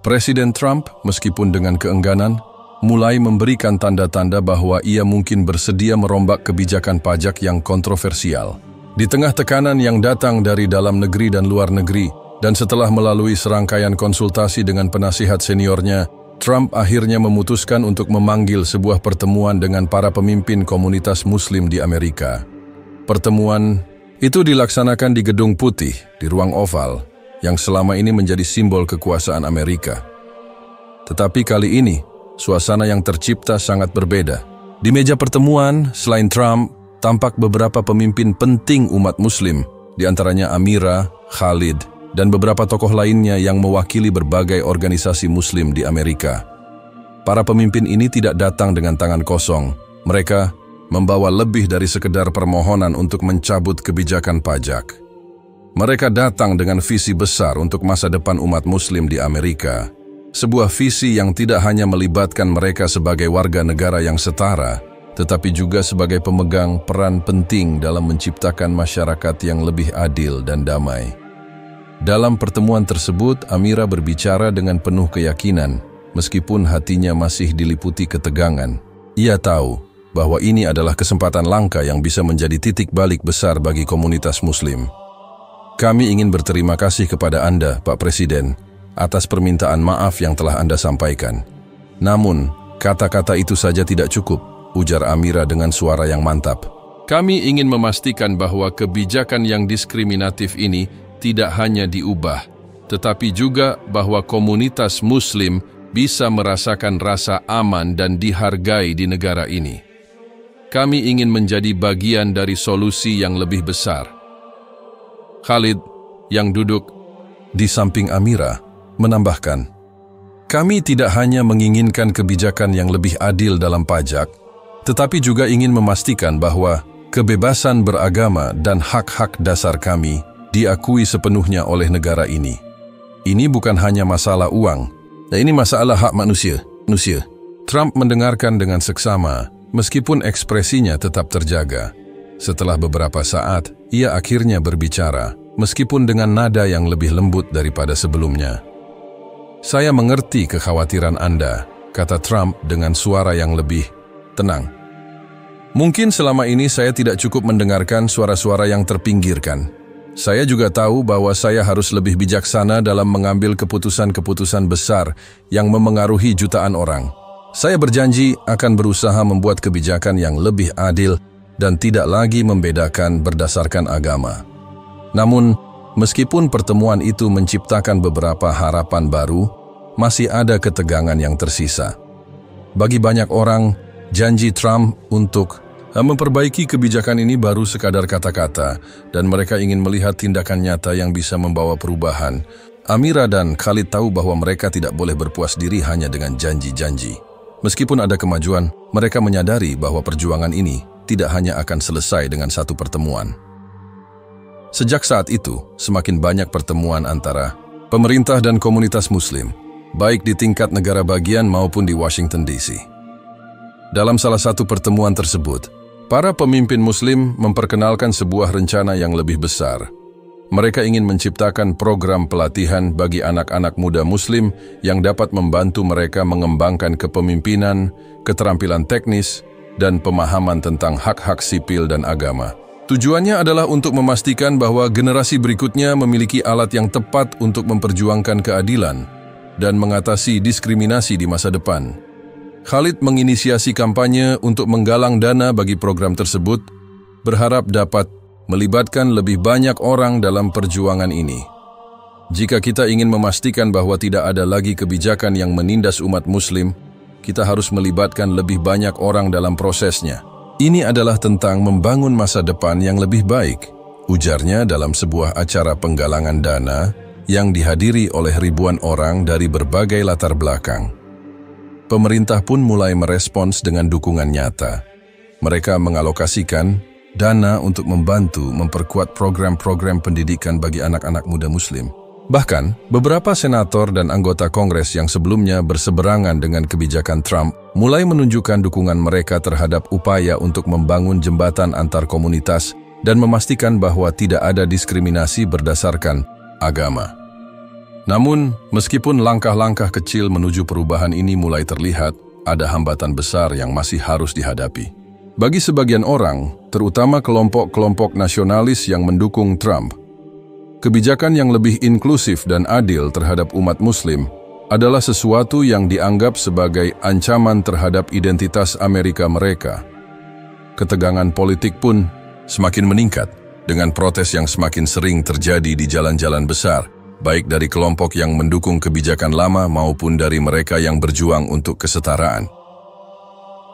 Presiden Trump, meskipun dengan keengganan, mulai memberikan tanda-tanda bahwa ia mungkin bersedia merombak kebijakan pajak yang kontroversial. Di tengah tekanan yang datang dari dalam negeri dan luar negeri, dan setelah melalui serangkaian konsultasi dengan penasihat seniornya, Trump akhirnya memutuskan untuk memanggil sebuah pertemuan dengan para pemimpin komunitas Muslim di Amerika. Pertemuan itu dilaksanakan di Gedung Putih, di Ruang Oval, yang selama ini menjadi simbol kekuasaan Amerika. Tetapi kali ini, suasana yang tercipta sangat berbeda. Di meja pertemuan, selain Trump, tampak beberapa pemimpin penting umat Muslim, di antaranya Amira, Khalid, dan beberapa tokoh lainnya yang mewakili berbagai organisasi Muslim di Amerika. Para pemimpin ini tidak datang dengan tangan kosong. Mereka membawa lebih dari sekedar permohonan untuk mencabut kebijakan pajak. Mereka datang dengan visi besar untuk masa depan umat Muslim di Amerika. Sebuah visi yang tidak hanya melibatkan mereka sebagai warga negara yang setara, tetapi juga sebagai pemegang peran penting dalam menciptakan masyarakat yang lebih adil dan damai. Dalam pertemuan tersebut, Amira berbicara dengan penuh keyakinan, meskipun hatinya masih diliputi ketegangan. Ia tahu bahwa ini adalah kesempatan langka yang bisa menjadi titik balik besar bagi komunitas Muslim. Kami ingin berterima kasih kepada Anda, Pak Presiden, atas permintaan maaf yang telah Anda sampaikan. Namun, kata-kata itu saja tidak cukup, ujar Amira dengan suara yang mantap. Kami ingin memastikan bahwa kebijakan yang diskriminatif ini tidak hanya diubah, tetapi juga bahwa komunitas Muslim bisa merasakan rasa aman dan dihargai di negara ini. Kami ingin menjadi bagian dari solusi yang lebih besar. Khalid, yang duduk di samping Amira, menambahkan, kami tidak hanya menginginkan kebijakan yang lebih adil dalam pajak, tetapi juga ingin memastikan bahwa kebebasan beragama dan hak-hak dasar kami diakui sepenuhnya oleh negara ini. Ini bukan hanya masalah uang, ini masalah hak manusia. Trump mendengarkan dengan seksama, meskipun ekspresinya tetap terjaga. Setelah beberapa saat, ia akhirnya berbicara, meskipun dengan nada yang lebih lembut daripada sebelumnya. Saya mengerti kekhawatiran Anda, kata Trump dengan suara yang lebih tenang. Mungkin selama ini saya tidak cukup mendengarkan suara-suara yang terpinggirkan. Saya juga tahu bahwa saya harus lebih bijaksana dalam mengambil keputusan-keputusan besar yang memengaruhi jutaan orang. Saya berjanji akan berusaha membuat kebijakan yang lebih adil dan tidak lagi membedakan berdasarkan agama. Namun, meskipun pertemuan itu menciptakan beberapa harapan baru, masih ada ketegangan yang tersisa. Bagi banyak orang, janji Trump untuk memperbaiki kebijakan ini baru sekadar kata-kata, dan mereka ingin melihat tindakan nyata yang bisa membawa perubahan. Amira dan Khalid tahu bahwa mereka tidak boleh berpuas diri hanya dengan janji-janji. Meskipun ada kemajuan, mereka menyadari bahwa perjuangan ini tidak hanya akan selesai dengan satu pertemuan. Sejak saat itu, semakin banyak pertemuan antara pemerintah dan komunitas Muslim, baik di tingkat negara bagian maupun di Washington DC. Dalam salah satu pertemuan tersebut, para pemimpin Muslim memperkenalkan sebuah rencana yang lebih besar. Mereka ingin menciptakan program pelatihan bagi anak-anak muda Muslim yang dapat membantu mereka mengembangkan kepemimpinan, keterampilan teknis, dan pemahaman tentang hak-hak sipil dan agama. Tujuannya adalah untuk memastikan bahwa generasi berikutnya memiliki alat yang tepat untuk memperjuangkan keadilan dan mengatasi diskriminasi di masa depan. Khalid menginisiasi kampanye untuk menggalang dana bagi program tersebut, berharap dapat melibatkan lebih banyak orang dalam perjuangan ini. Jika kita ingin memastikan bahwa tidak ada lagi kebijakan yang menindas umat Muslim, kita harus melibatkan lebih banyak orang dalam prosesnya. Ini adalah tentang membangun masa depan yang lebih baik, ujarnya dalam sebuah acara penggalangan dana yang dihadiri oleh ribuan orang dari berbagai latar belakang. Pemerintah pun mulai merespons dengan dukungan nyata. Mereka mengalokasikan dana untuk membantu memperkuat program-program pendidikan bagi anak-anak muda Muslim. Bahkan, beberapa senator dan anggota Kongres yang sebelumnya berseberangan dengan kebijakan Trump mulai menunjukkan dukungan mereka terhadap upaya untuk membangun jembatan antar komunitas dan memastikan bahwa tidak ada diskriminasi berdasarkan agama. Namun, meskipun langkah-langkah kecil menuju perubahan ini mulai terlihat, ada hambatan besar yang masih harus dihadapi. Bagi sebagian orang, terutama kelompok-kelompok nasionalis yang mendukung Trump, kebijakan yang lebih inklusif dan adil terhadap umat Muslim adalah sesuatu yang dianggap sebagai ancaman terhadap identitas Amerika mereka. Ketegangan politik pun semakin meningkat dengan protes yang semakin sering terjadi di jalan-jalan besar, baik dari kelompok yang mendukung kebijakan lama maupun dari mereka yang berjuang untuk kesetaraan.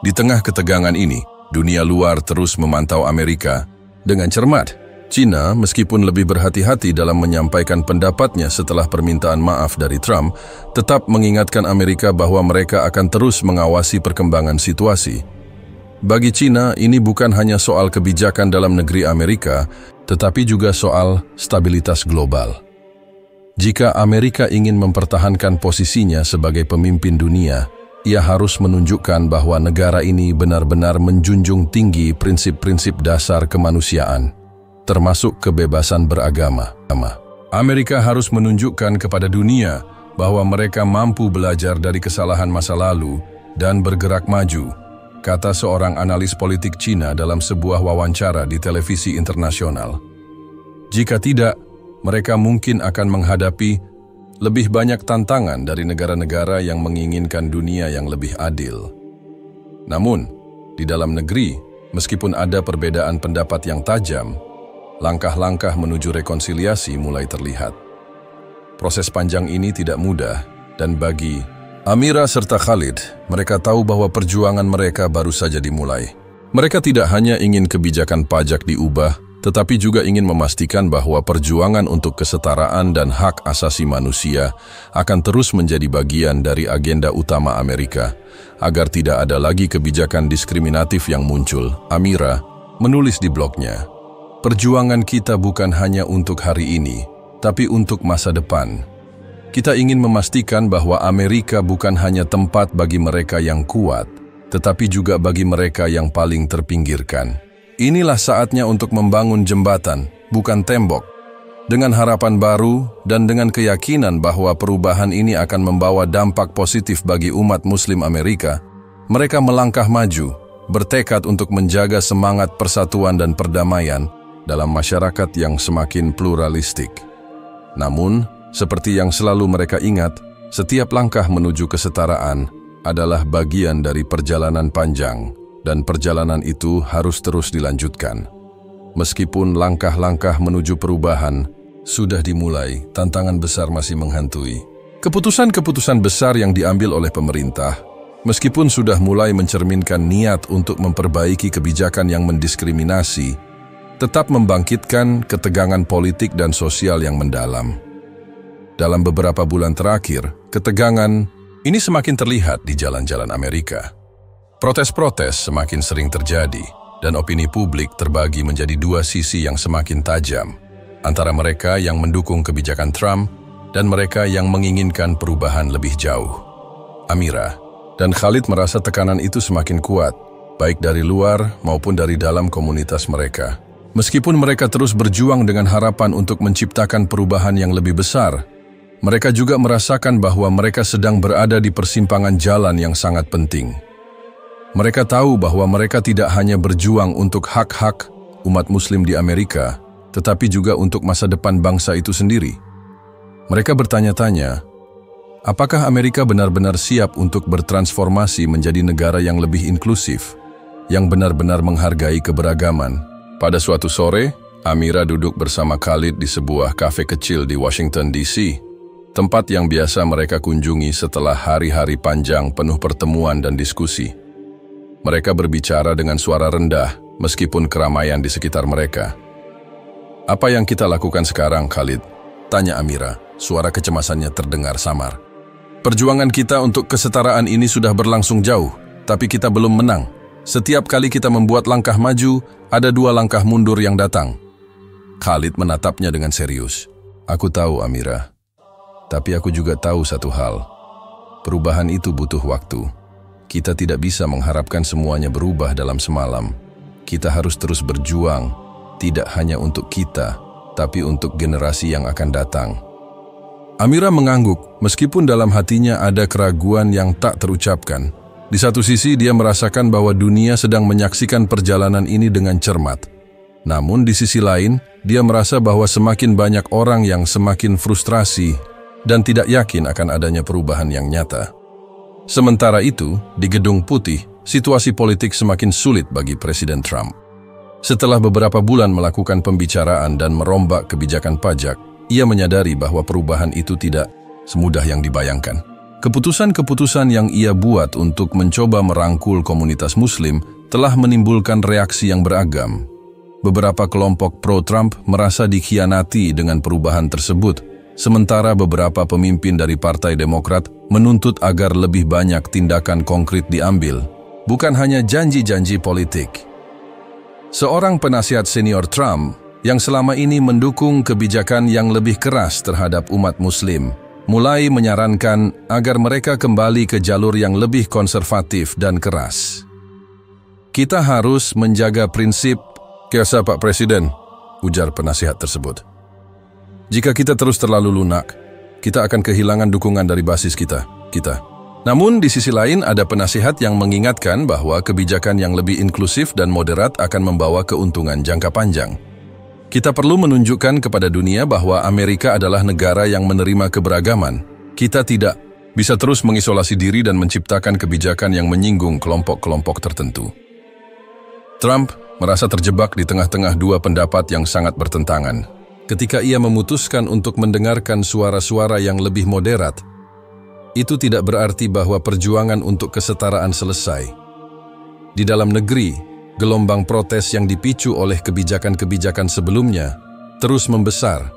Di tengah ketegangan ini, dunia luar terus memantau Amerika dengan cermat. China, meskipun lebih berhati-hati dalam menyampaikan pendapatnya setelah permintaan maaf dari Trump, tetap mengingatkan Amerika bahwa mereka akan terus mengawasi perkembangan situasi. Bagi China, ini bukan hanya soal kebijakan dalam negeri Amerika, tetapi juga soal stabilitas global. Jika Amerika ingin mempertahankan posisinya sebagai pemimpin dunia, ia harus menunjukkan bahwa negara ini benar-benar menjunjung tinggi prinsip-prinsip dasar kemanusiaan, termasuk kebebasan beragama. Amerika harus menunjukkan kepada dunia bahwa mereka mampu belajar dari kesalahan masa lalu dan bergerak maju, kata seorang analis politik Cina dalam sebuah wawancara di televisi internasional. Jika tidak, mereka mungkin akan menghadapi lebih banyak tantangan dari negara-negara yang menginginkan dunia yang lebih adil. Namun, di dalam negeri, meskipun ada perbedaan pendapat yang tajam, langkah-langkah menuju rekonsiliasi mulai terlihat. Proses panjang ini tidak mudah, dan bagi Amira serta Khalid, mereka tahu bahwa perjuangan mereka baru saja dimulai. Mereka tidak hanya ingin kebijakan pajak diubah, tetapi juga ingin memastikan bahwa perjuangan untuk kesetaraan dan hak asasi manusia akan terus menjadi bagian dari agenda utama Amerika, agar tidak ada lagi kebijakan diskriminatif yang muncul. Amira menulis di blognya, "Perjuangan kita bukan hanya untuk hari ini, tapi untuk masa depan. Kita ingin memastikan bahwa Amerika bukan hanya tempat bagi mereka yang kuat, tetapi juga bagi mereka yang paling terpinggirkan. Inilah saatnya untuk membangun jembatan, bukan tembok. Dengan harapan baru dan dengan keyakinan bahwa perubahan ini akan membawa dampak positif bagi umat Muslim Amerika, mereka melangkah maju, bertekad untuk menjaga semangat persatuan dan perdamaian dalam masyarakat yang semakin pluralistik. Namun, seperti yang selalu mereka ingat, setiap langkah menuju kesetaraan adalah bagian dari perjalanan panjang, dan perjalanan itu harus terus dilanjutkan. Meskipun langkah-langkah menuju perubahan sudah dimulai, tantangan besar masih menghantui. Keputusan-keputusan besar yang diambil oleh pemerintah, meskipun sudah mulai mencerminkan niat untuk memperbaiki kebijakan yang mendiskriminasi, tetap membangkitkan ketegangan politik dan sosial yang mendalam. Dalam beberapa bulan terakhir, ketegangan ini semakin terlihat di jalan-jalan Amerika. Protes-protes semakin sering terjadi, dan opini publik terbagi menjadi dua sisi yang semakin tajam, antara mereka yang mendukung kebijakan Trump dan mereka yang menginginkan perubahan lebih jauh. Amira dan Khalid merasa tekanan itu semakin kuat, baik dari luar maupun dari dalam komunitas mereka. Meskipun mereka terus berjuang dengan harapan untuk menciptakan perubahan yang lebih besar, mereka juga merasakan bahwa mereka sedang berada di persimpangan jalan yang sangat penting. Mereka tahu bahwa mereka tidak hanya berjuang untuk hak-hak umat Muslim di Amerika, tetapi juga untuk masa depan bangsa itu sendiri. Mereka bertanya-tanya, Apakah Amerika benar-benar siap untuk bertransformasi menjadi negara yang lebih inklusif, yang benar-benar menghargai keberagaman? Pada suatu sore, Amira duduk bersama Khalid di sebuah kafe kecil di Washington, D.C., tempat yang biasa mereka kunjungi setelah hari-hari panjang penuh pertemuan dan diskusi. Mereka berbicara dengan suara rendah, meskipun keramaian di sekitar mereka. "Apa yang kita lakukan sekarang, Khalid?" tanya Amira, suara kecemasannya terdengar samar. "Perjuangan kita untuk kesetaraan ini sudah berlangsung jauh, tapi kita belum menang. Setiap kali kita membuat langkah maju, ada 2 langkah mundur yang datang." Khalid menatapnya dengan serius. "Aku tahu, Amira. Tapi aku juga tahu satu hal. Perubahan itu butuh waktu. Kita tidak bisa mengharapkan semuanya berubah dalam semalam. Kita harus terus berjuang, tidak hanya untuk kita, tapi untuk generasi yang akan datang." Amira mengangguk, meskipun dalam hatinya ada keraguan yang tak terucapkan. Di satu sisi dia merasakan bahwa dunia sedang menyaksikan perjalanan ini dengan cermat. Namun di sisi lain, dia merasa bahwa semakin banyak orang yang semakin frustrasi dan tidak yakin akan adanya perubahan yang nyata. Sementara itu, di Gedung Putih, situasi politik semakin sulit bagi Presiden Trump. Setelah beberapa bulan melakukan pembicaraan dan merombak kebijakan pajak, ia menyadari bahwa perubahan itu tidak semudah yang dibayangkan. Keputusan-keputusan yang ia buat untuk mencoba merangkul komunitas Muslim telah menimbulkan reaksi yang beragam. Beberapa kelompok pro-Trump merasa dikhianati dengan perubahan tersebut, sementara beberapa pemimpin dari Partai Demokrat menuntut agar lebih banyak tindakan konkret diambil, bukan hanya janji-janji politik. Seorang penasihat senior Trump yang selama ini mendukung kebijakan yang lebih keras terhadap umat Muslim, mulai menyarankan agar mereka kembali ke jalur yang lebih konservatif dan keras. "Kita harus menjaga prinsip kiasa Pak Presiden," ujar penasihat tersebut. "Jika kita terus terlalu lunak, kita akan kehilangan dukungan dari basis kita. Namun di sisi lain ada penasihat yang mengingatkan bahwa kebijakan yang lebih inklusif dan moderat akan membawa keuntungan jangka panjang. Kita perlu menunjukkan kepada dunia bahwa Amerika adalah negara yang menerima keberagaman. Kita tidak bisa terus mengisolasi diri dan menciptakan kebijakan yang menyinggung kelompok-kelompok tertentu." Trump merasa terjebak di tengah-tengah 2 pendapat yang sangat bertentangan. Ketika ia memutuskan untuk mendengarkan suara-suara yang lebih moderat, itu tidak berarti bahwa perjuangan untuk kesetaraan selesai. Di dalam negeri, gelombang protes yang dipicu oleh kebijakan-kebijakan sebelumnya terus membesar.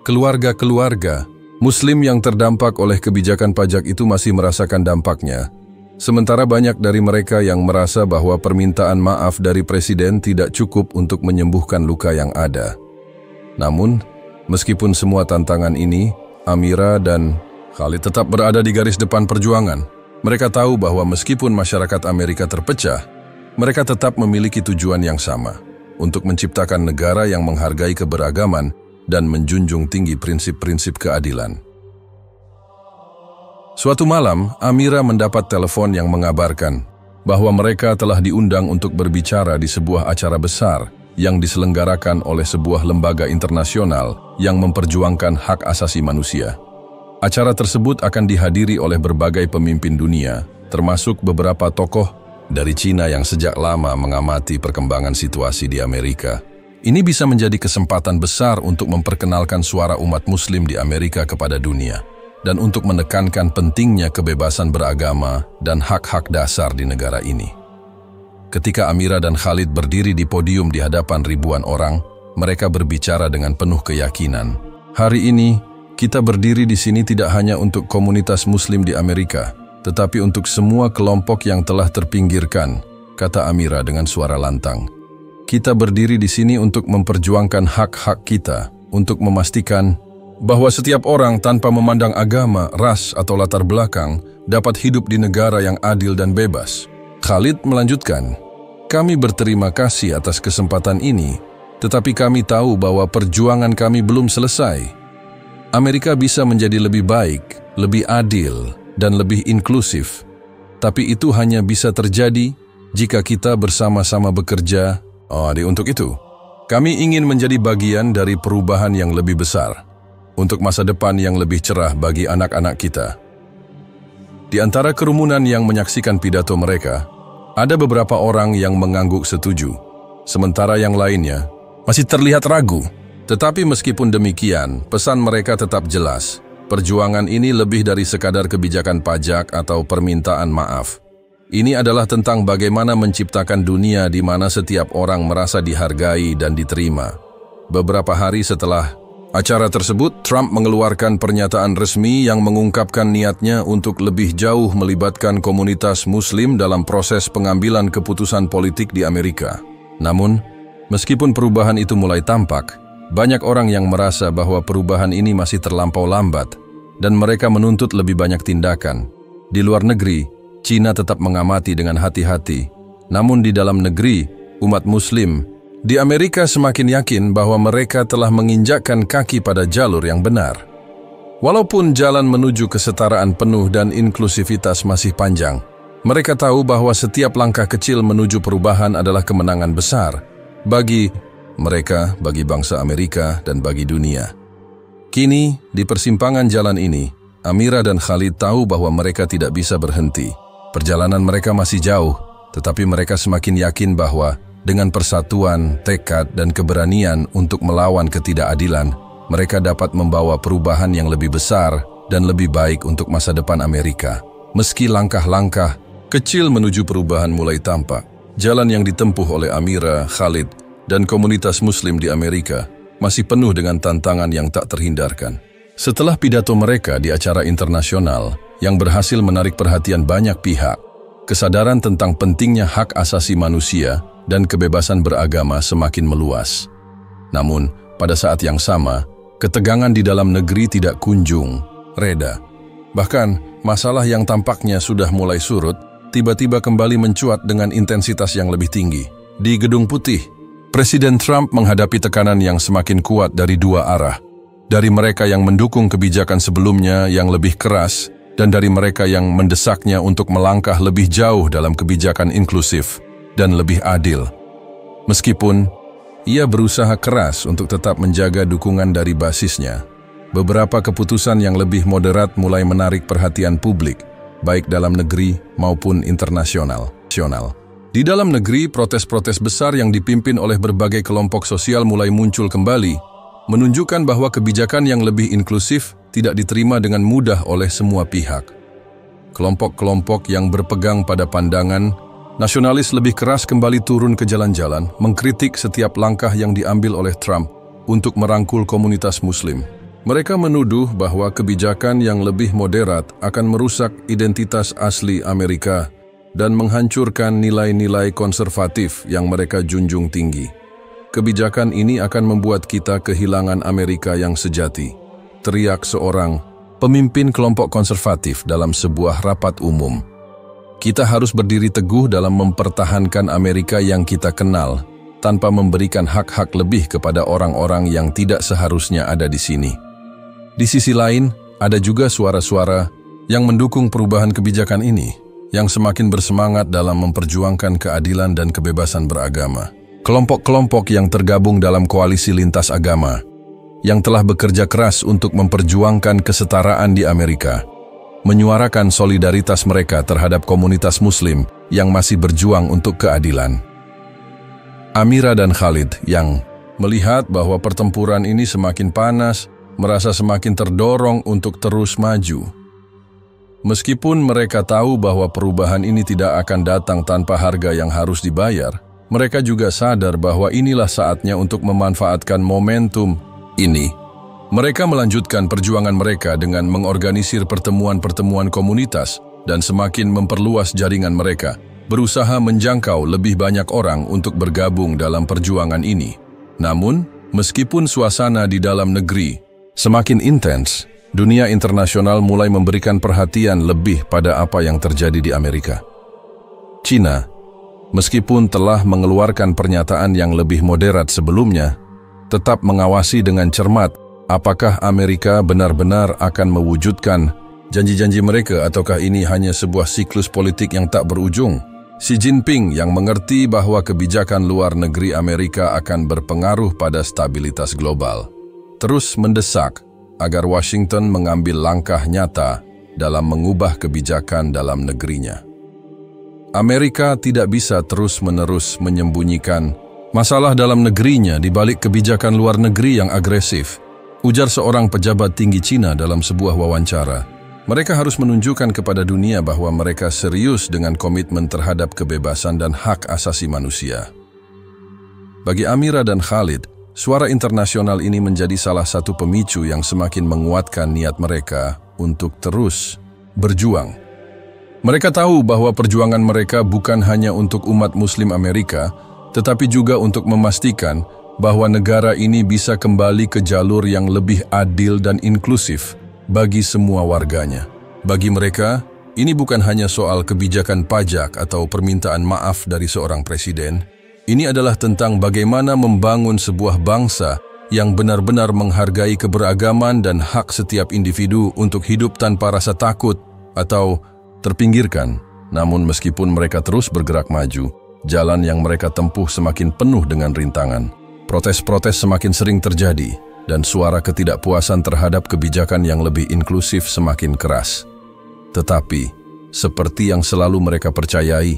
Keluarga-keluarga Muslim yang terdampak oleh kebijakan pajak itu masih merasakan dampaknya, sementara banyak dari mereka yang merasa bahwa permintaan maaf dari Presiden tidak cukup untuk menyembuhkan luka yang ada. Namun, meskipun semua tantangan ini, Amira dan Khalid tetap berada di garis depan perjuangan. Mereka tahu bahwa meskipun masyarakat Amerika terpecah, mereka tetap memiliki tujuan yang sama, untuk menciptakan negara yang menghargai keberagaman dan menjunjung tinggi prinsip-prinsip keadilan. Suatu malam, Amira mendapat telepon yang mengabarkan bahwa mereka telah diundang untuk berbicara di sebuah acara besar yang diselenggarakan oleh sebuah lembaga internasional yang memperjuangkan hak asasi manusia. Acara tersebut akan dihadiri oleh berbagai pemimpin dunia, termasuk beberapa tokoh dari Cina yang sejak lama mengamati perkembangan situasi di Amerika. Ini bisa menjadi kesempatan besar untuk memperkenalkan suara umat Muslim di Amerika kepada dunia, dan untuk menekankan pentingnya kebebasan beragama dan hak-hak dasar di negara ini. Ketika Amira dan Khalid berdiri di podium di hadapan ribuan orang, mereka berbicara dengan penuh keyakinan. "Hari ini, kita berdiri di sini tidak hanya untuk komunitas Muslim di Amerika, tetapi untuk semua kelompok yang telah terpinggirkan," kata Amira dengan suara lantang. "Kita berdiri di sini untuk memperjuangkan hak-hak kita, untuk memastikan bahwa setiap orang tanpa memandang agama, ras, atau latar belakang dapat hidup di negara yang adil dan bebas." Khalid melanjutkan, "Kami berterima kasih atas kesempatan ini, tetapi kami tahu bahwa perjuangan kami belum selesai. Amerika bisa menjadi lebih baik, lebih adil, dan lebih inklusif. Tapi itu hanya bisa terjadi jika kita bersama-sama bekerja. Untuk itu, kami ingin menjadi bagian dari perubahan yang lebih besar. untuk masa depan yang lebih cerah bagi anak-anak kita. Di antara kerumunan yang menyaksikan pidato mereka, ada beberapa orang yang mengangguk setuju, sementara yang lainnya masih terlihat ragu. Tetapi meskipun demikian, pesan mereka tetap jelas. Perjuangan ini lebih dari sekadar kebijakan pajak atau permintaan maaf. Ini adalah tentang bagaimana menciptakan dunia di mana setiap orang merasa dihargai dan diterima. Beberapa hari setelah acara tersebut, Trump mengeluarkan pernyataan resmi yang mengungkapkan niatnya untuk lebih jauh melibatkan komunitas Muslim dalam proses pengambilan keputusan politik di Amerika. Namun, meskipun perubahan itu mulai tampak, banyak orang yang merasa bahwa perubahan ini masih terlampau lambat dan mereka menuntut lebih banyak tindakan. Di luar negeri, Cina tetap mengamati dengan hati-hati. Namun di dalam negeri, umat Muslim di Amerika semakin yakin bahwa mereka telah menginjakkan kaki pada jalur yang benar. Walaupun jalan menuju kesetaraan penuh dan inklusivitas masih panjang, mereka tahu bahwa setiap langkah kecil menuju perubahan adalah kemenangan besar bagi mereka, bagi bangsa Amerika, dan bagi dunia. Kini, di persimpangan jalan ini, Amira dan Khalid tahu bahwa mereka tidak bisa berhenti. Perjalanan mereka masih jauh, tetapi mereka semakin yakin bahwa dengan persatuan, tekad, dan keberanian untuk melawan ketidakadilan, mereka dapat membawa perubahan yang lebih besar dan lebih baik untuk masa depan Amerika. Meski langkah-langkah kecil menuju perubahan mulai tampak, jalan yang ditempuh oleh Amira, Khalid, dan komunitas Muslim di Amerika masih penuh dengan tantangan yang tak terhindarkan. Setelah pidato mereka di acara internasional yang berhasil menarik perhatian banyak pihak, kesadaran tentang pentingnya hak asasi manusia dan kebebasan beragama semakin meluas. Namun, pada saat yang sama, ketegangan di dalam negeri tidak kunjung reda. Bahkan, masalah yang tampaknya sudah mulai surut, tiba-tiba kembali mencuat dengan intensitas yang lebih tinggi. Di Gedung Putih, Presiden Trump menghadapi tekanan yang semakin kuat dari dua arah. Dari mereka yang mendukung kebijakan sebelumnya yang lebih keras, dan dari mereka yang mendesaknya untuk melangkah lebih jauh dalam kebijakan inklusif dan lebih adil. Meskipun ia berusaha keras untuk tetap menjaga dukungan dari basisnya, beberapa keputusan yang lebih moderat mulai menarik perhatian publik, baik dalam negeri maupun internasional. Di dalam negeri, protes-protes besar yang dipimpin oleh berbagai kelompok sosial mulai muncul kembali, menunjukkan bahwa kebijakan yang lebih inklusif tidak diterima dengan mudah oleh semua pihak. Kelompok-kelompok yang berpegang pada pandangan nasionalis lebih keras kembali turun ke jalan-jalan, mengkritik setiap langkah yang diambil oleh Trump untuk merangkul komunitas Muslim. Mereka menuduh bahwa kebijakan yang lebih moderat akan merusak identitas asli Amerika dan menghancurkan nilai-nilai konservatif yang mereka junjung tinggi. Kebijakan ini akan membuat kita kehilangan Amerika yang sejati, teriak seorang pemimpin kelompok konservatif dalam sebuah rapat umum. Kita harus berdiri teguh dalam mempertahankan Amerika yang kita kenal, tanpa memberikan hak-hak lebih kepada orang-orang yang tidak seharusnya ada di sini. Di sisi lain, ada juga suara-suara yang mendukung perubahan kebijakan ini, yang semakin bersemangat dalam memperjuangkan keadilan dan kebebasan beragama. Kelompok-kelompok yang tergabung dalam koalisi lintas agama, yang telah bekerja keras untuk memperjuangkan kesetaraan di Amerika, menyuarakan solidaritas mereka terhadap komunitas Muslim yang masih berjuang untuk keadilan. Amira dan Khalid yang melihat bahwa pertempuran ini semakin panas, merasa semakin terdorong untuk terus maju. Meskipun mereka tahu bahwa perubahan ini tidak akan datang tanpa harga yang harus dibayar, mereka juga sadar bahwa inilah saatnya untuk memanfaatkan momentum ini. Mereka melanjutkan perjuangan mereka dengan mengorganisir pertemuan-pertemuan komunitas dan semakin memperluas jaringan mereka, berusaha menjangkau lebih banyak orang untuk bergabung dalam perjuangan ini. Namun, meskipun suasana di dalam negeri semakin intens, dunia internasional mulai memberikan perhatian lebih pada apa yang terjadi di Amerika. Cina, meskipun telah mengeluarkan pernyataan yang lebih moderat sebelumnya, tetap mengawasi dengan cermat apakah Amerika benar-benar akan mewujudkan janji-janji mereka ataukah ini hanya sebuah siklus politik yang tak berujung. Xi Jinping yang mengerti bahwa kebijakan luar negeri Amerika akan berpengaruh pada stabilitas global, terus mendesak agar Washington mengambil langkah nyata dalam mengubah kebijakan dalam negerinya. Amerika tidak bisa terus-menerus menyembunyikan masalah dalam negerinya di balik kebijakan luar negeri yang agresif, ujar seorang pejabat tinggi Cina dalam sebuah wawancara. Mereka harus menunjukkan kepada dunia bahwa mereka serius dengan komitmen terhadap kebebasan dan hak asasi manusia. Bagi Amira dan Khalid, suara internasional ini menjadi salah satu pemicu yang semakin menguatkan niat mereka untuk terus berjuang. Mereka tahu bahwa perjuangan mereka bukan hanya untuk umat Muslim Amerika, tetapi juga untuk memastikan bahwa negara ini bisa kembali ke jalur yang lebih adil dan inklusif bagi semua warganya. Bagi mereka, ini bukan hanya soal kebijakan pajak atau permintaan maaf dari seorang presiden. Ini adalah tentang bagaimana membangun sebuah bangsa yang benar-benar menghargai keberagaman dan hak setiap individu untuk hidup tanpa rasa takut atau terpinggirkan. Namun meskipun mereka terus bergerak maju, jalan yang mereka tempuh semakin penuh dengan rintangan. Protes-protes semakin sering terjadi, dan suara ketidakpuasan terhadap kebijakan yang lebih inklusif semakin keras. Tetapi, seperti yang selalu mereka percayai,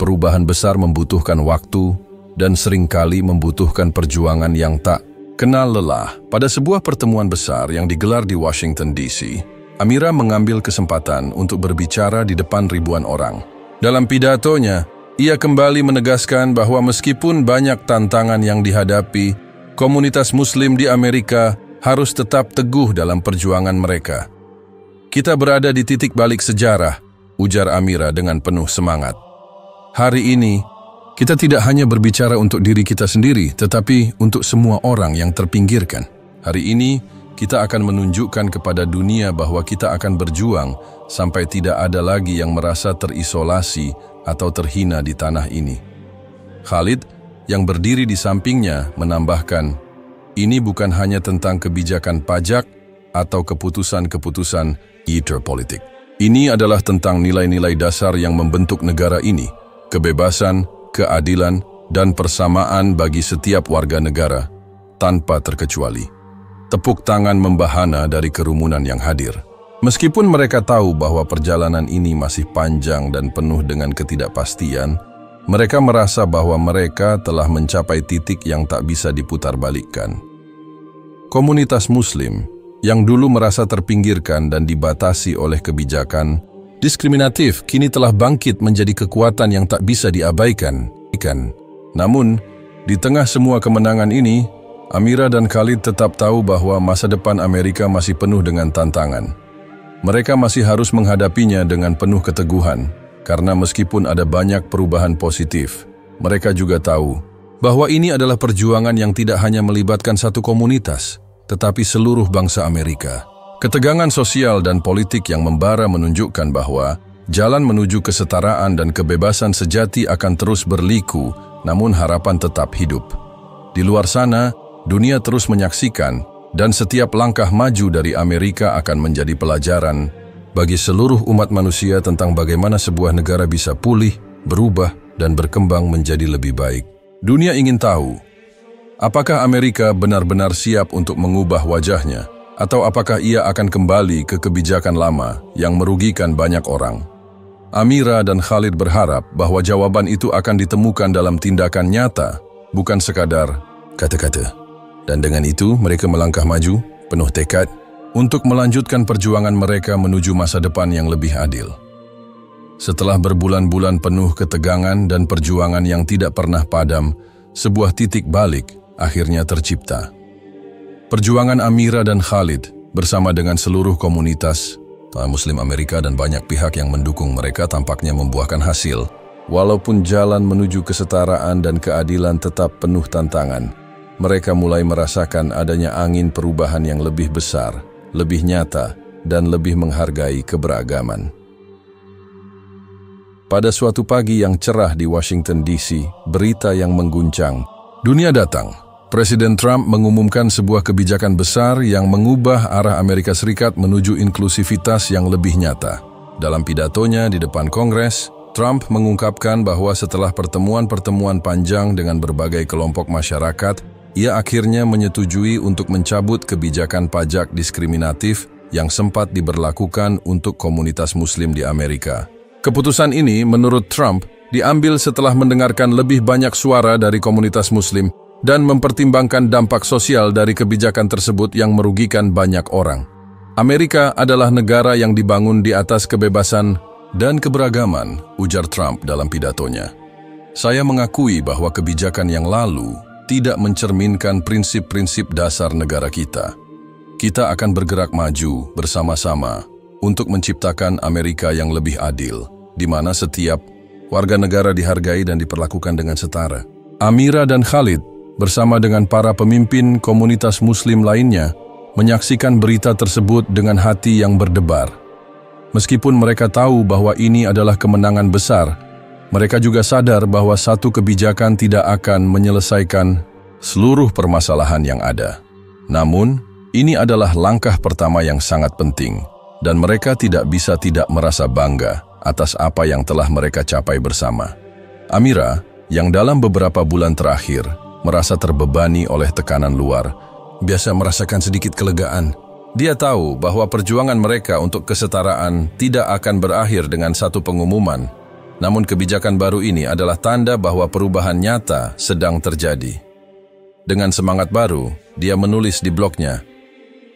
perubahan besar membutuhkan waktu dan seringkali membutuhkan perjuangan yang tak kenal lelah. Pada sebuah pertemuan besar yang digelar di Washington, D.C., Amira mengambil kesempatan untuk berbicara di depan ribuan orang. Dalam pidatonya, ia kembali menegaskan bahwa meskipun banyak tantangan yang dihadapi, komunitas Muslim di Amerika harus tetap teguh dalam perjuangan mereka. Kita berada di titik balik sejarah, ujar Amira dengan penuh semangat. Hari ini, kita tidak hanya berbicara untuk diri kita sendiri, tetapi untuk semua orang yang terpinggirkan. Hari ini, kita akan menunjukkan kepada dunia bahwa kita akan berjuang sampai tidak ada lagi yang merasa terisolasi atau terhina di tanah ini. Khalid, yang berdiri di sampingnya, menambahkan, ini bukan hanya tentang kebijakan pajak atau keputusan-keputusan politik. Ini adalah tentang nilai-nilai dasar yang membentuk negara ini, kebebasan, keadilan, dan persamaan bagi setiap warga negara, tanpa terkecuali. Tepuk tangan membahana dari kerumunan yang hadir. Meskipun mereka tahu bahwa perjalanan ini masih panjang dan penuh dengan ketidakpastian, mereka merasa bahwa mereka telah mencapai titik yang tak bisa diputarbalikkan. Komunitas Muslim yang dulu merasa terpinggirkan dan dibatasi oleh kebijakan diskriminatif kini telah bangkit menjadi kekuatan yang tak bisa diabaikan. Namun, di tengah semua kemenangan ini, Amira dan Khalid tetap tahu bahwa masa depan Amerika masih penuh dengan tantangan. Mereka masih harus menghadapinya dengan penuh keteguhan. Karena meskipun ada banyak perubahan positif, mereka juga tahu bahwa ini adalah perjuangan yang tidak hanya melibatkan satu komunitas, tetapi seluruh bangsa Amerika. Ketegangan sosial dan politik yang membara menunjukkan bahwa jalan menuju kesetaraan dan kebebasan sejati akan terus berliku, namun harapan tetap hidup. Di luar sana, dunia terus menyaksikan, dan setiap langkah maju dari Amerika akan menjadi pelajaran bagi seluruh umat manusia tentang bagaimana sebuah negara bisa pulih, berubah, dan berkembang menjadi lebih baik. Dunia ingin tahu, apakah Amerika benar-benar siap untuk mengubah wajahnya, atau apakah ia akan kembali ke kebijakan lama yang merugikan banyak orang. Amira dan Khalid berharap bahwa jawaban itu akan ditemukan dalam tindakan nyata, bukan sekadar kata-kata. Dan dengan itu, mereka melangkah maju, penuh tekad, untuk melanjutkan perjuangan mereka menuju masa depan yang lebih adil. Setelah berbulan-bulan penuh ketegangan dan perjuangan yang tidak pernah padam, sebuah titik balik akhirnya tercipta. Perjuangan Amira dan Khalid bersama dengan seluruh komunitas Muslim Amerika dan banyak pihak yang mendukung mereka tampaknya membuahkan hasil. Walaupun jalan menuju kesetaraan dan keadilan tetap penuh tantangan, mereka mulai merasakan adanya angin perubahan yang lebih besar, lebih nyata, dan lebih menghargai keberagaman. Pada suatu pagi yang cerah di Washington, D.C., berita yang mengguncang. Dunia datang. Presiden Trump mengumumkan sebuah kebijakan besar yang mengubah arah Amerika Serikat menuju inklusivitas yang lebih nyata. Dalam pidatonya di depan Kongres, Trump mengungkapkan bahwa setelah pertemuan-pertemuan panjang dengan berbagai kelompok masyarakat, ia akhirnya menyetujui untuk mencabut kebijakan pajak diskriminatif yang sempat diberlakukan untuk komunitas Muslim di Amerika. Keputusan ini, menurut Trump, diambil setelah mendengarkan lebih banyak suara dari komunitas Muslim dan mempertimbangkan dampak sosial dari kebijakan tersebut yang merugikan banyak orang. Amerika adalah negara yang dibangun di atas kebebasan dan keberagaman, ujar Trump dalam pidatonya. Saya mengakui bahwa kebijakan yang lalu tidak mencerminkan prinsip-prinsip dasar negara kita. Kita akan bergerak maju bersama-sama untuk menciptakan Amerika yang lebih adil, di mana setiap warga negara dihargai dan diperlakukan dengan setara. Amira dan Khalid, bersama dengan para pemimpin komunitas Muslim lainnya, menyaksikan berita tersebut dengan hati yang berdebar. Meskipun mereka tahu bahwa ini adalah kemenangan besar, mereka juga sadar bahwa satu kebijakan tidak akan menyelesaikan seluruh permasalahan yang ada. Namun, ini adalah langkah pertama yang sangat penting, dan mereka tidak bisa tidak merasa bangga atas apa yang telah mereka capai bersama. Amira, yang dalam beberapa bulan terakhir merasa terbebani oleh tekanan luar, biasa merasakan sedikit kelegaan. Dia tahu bahwa perjuangan mereka untuk kesetaraan tidak akan berakhir dengan satu pengumuman. Namun kebijakan baru ini adalah tanda bahwa perubahan nyata sedang terjadi. Dengan semangat baru, dia menulis di blognya,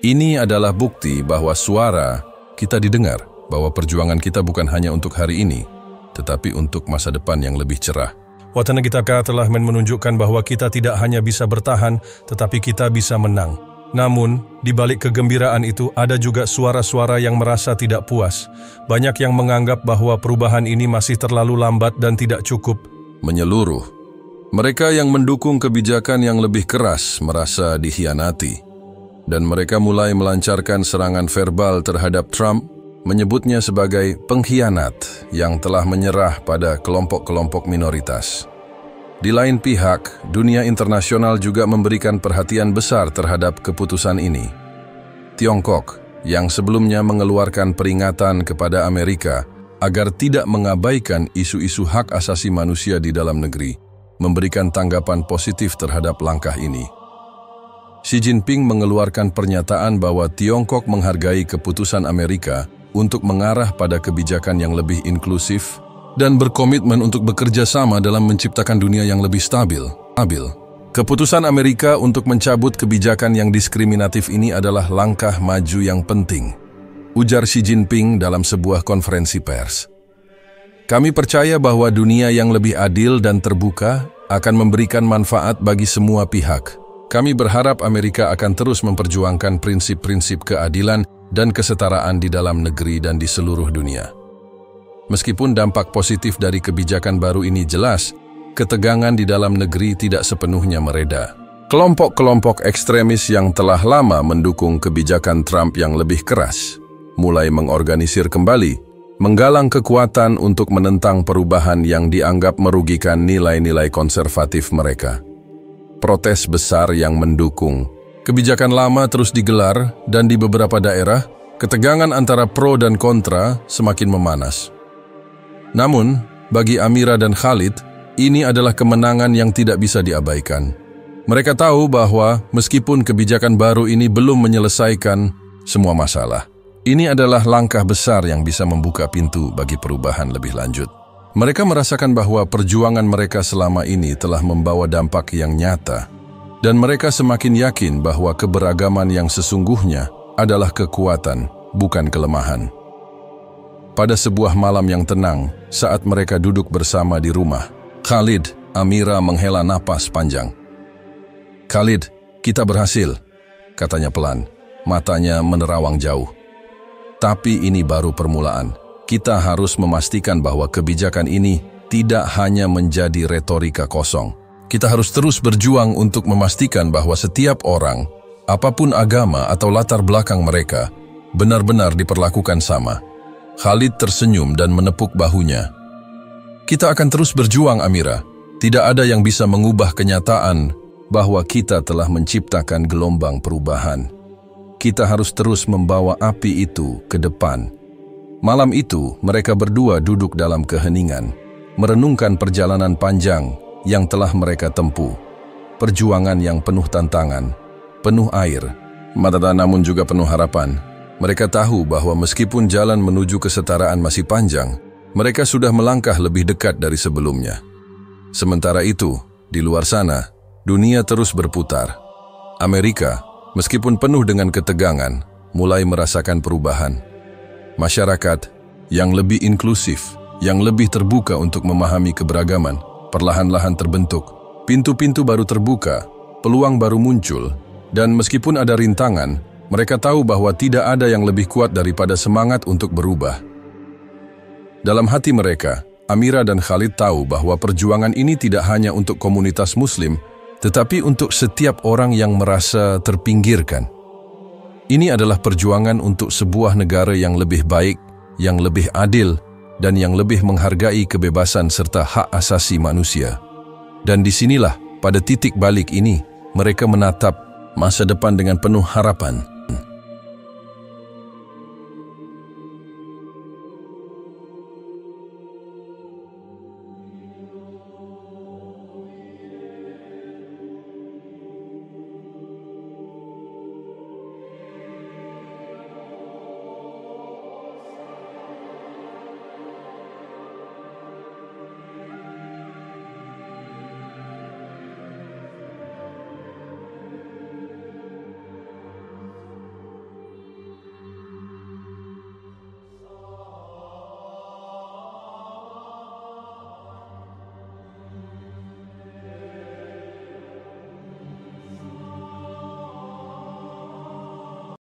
"Ini adalah bukti bahwa suara kita didengar, bahwa perjuangan kita bukan hanya untuk hari ini, tetapi untuk masa depan yang lebih cerah." Wacana kita telah menunjukkan bahwa kita tidak hanya bisa bertahan, tetapi kita bisa menang. Namun, di balik kegembiraan itu ada juga suara-suara yang merasa tidak puas. Banyak yang menganggap bahwa perubahan ini masih terlalu lambat dan tidak cukup. Menyeluruh, mereka yang mendukung kebijakan yang lebih keras merasa dikhianati. Dan mereka mulai melancarkan serangan verbal terhadap Trump, menyebutnya sebagai pengkhianat yang telah menyerah pada kelompok-kelompok minoritas. Di lain pihak, dunia internasional juga memberikan perhatian besar terhadap keputusan ini. Tiongkok, yang sebelumnya mengeluarkan peringatan kepada Amerika agar tidak mengabaikan isu-isu hak asasi manusia di dalam negeri, memberikan tanggapan positif terhadap langkah ini. Xi Jinping mengeluarkan pernyataan bahwa Tiongkok menghargai keputusan Amerika untuk mengarah pada kebijakan yang lebih inklusif dan berkomitmen untuk bekerja sama dalam menciptakan dunia yang lebih stabil. Keputusan Amerika untuk mencabut kebijakan yang diskriminatif ini adalah langkah maju yang penting, ujar Xi Jinping dalam sebuah konferensi pers. Kami percaya bahwa dunia yang lebih adil dan terbuka akan memberikan manfaat bagi semua pihak. Kami berharap Amerika akan terus memperjuangkan prinsip-prinsip keadilan dan kesetaraan di dalam negeri dan di seluruh dunia. Meskipun dampak positif dari kebijakan baru ini jelas, ketegangan di dalam negeri tidak sepenuhnya mereda. Kelompok-kelompok ekstremis yang telah lama mendukung kebijakan Trump yang lebih keras, mulai mengorganisir kembali, menggalang kekuatan untuk menentang perubahan yang dianggap merugikan nilai-nilai konservatif mereka. Protes besar yang mendukung kebijakan lama terus digelar, dan di beberapa daerah, ketegangan antara pro dan kontra semakin memanas. Namun, bagi Amira dan Khalid, ini adalah kemenangan yang tidak bisa diabaikan. Mereka tahu bahwa meskipun kebijakan baru ini belum menyelesaikan semua masalah, ini adalah langkah besar yang bisa membuka pintu bagi perubahan lebih lanjut. Mereka merasakan bahwa perjuangan mereka selama ini telah membawa dampak yang nyata, dan mereka semakin yakin bahwa keberagaman yang sesungguhnya adalah kekuatan, bukan kelemahan. Pada sebuah malam yang tenang, saat mereka duduk bersama di rumah, Khalid, Amira menghela napas panjang. "Khalid, kita berhasil," katanya pelan, matanya menerawang jauh. "Tapi ini baru permulaan. Kita harus memastikan bahwa kebijakan ini tidak hanya menjadi retorika kosong. Kita harus terus berjuang untuk memastikan bahwa setiap orang, apapun agama atau latar belakang mereka, benar-benar diperlakukan sama." Khalid tersenyum dan menepuk bahunya. "Kita akan terus berjuang, Amira. Tidak ada yang bisa mengubah kenyataan bahwa kita telah menciptakan gelombang perubahan. Kita harus terus membawa api itu ke depan." Malam itu, mereka berdua duduk dalam keheningan, merenungkan perjalanan panjang yang telah mereka tempuh. perjuangan yang penuh tantangan, penuh air, namun juga penuh harapan. Mereka tahu bahwa meskipun jalan menuju kesetaraan masih panjang, mereka sudah melangkah lebih dekat dari sebelumnya. Sementara itu, di luar sana, dunia terus berputar. Amerika, meskipun penuh dengan ketegangan, mulai merasakan perubahan. Masyarakat yang lebih inklusif, yang lebih terbuka untuk memahami keberagaman, perlahan-lahan terbentuk. Pintu-pintu baru terbuka, peluang baru muncul, dan meskipun ada rintangan, mereka tahu bahwa tidak ada yang lebih kuat daripada semangat untuk berubah. Dalam hati mereka, Amira dan Khalid tahu bahwa perjuangan ini tidak hanya untuk komunitas Muslim, tetapi untuk setiap orang yang merasa terpinggirkan. Ini adalah perjuangan untuk sebuah negara yang lebih baik, yang lebih adil, dan yang lebih menghargai kebebasan serta hak asasi manusia. Dan disinilah, pada titik balik ini, mereka menatap masa depan dengan penuh harapan.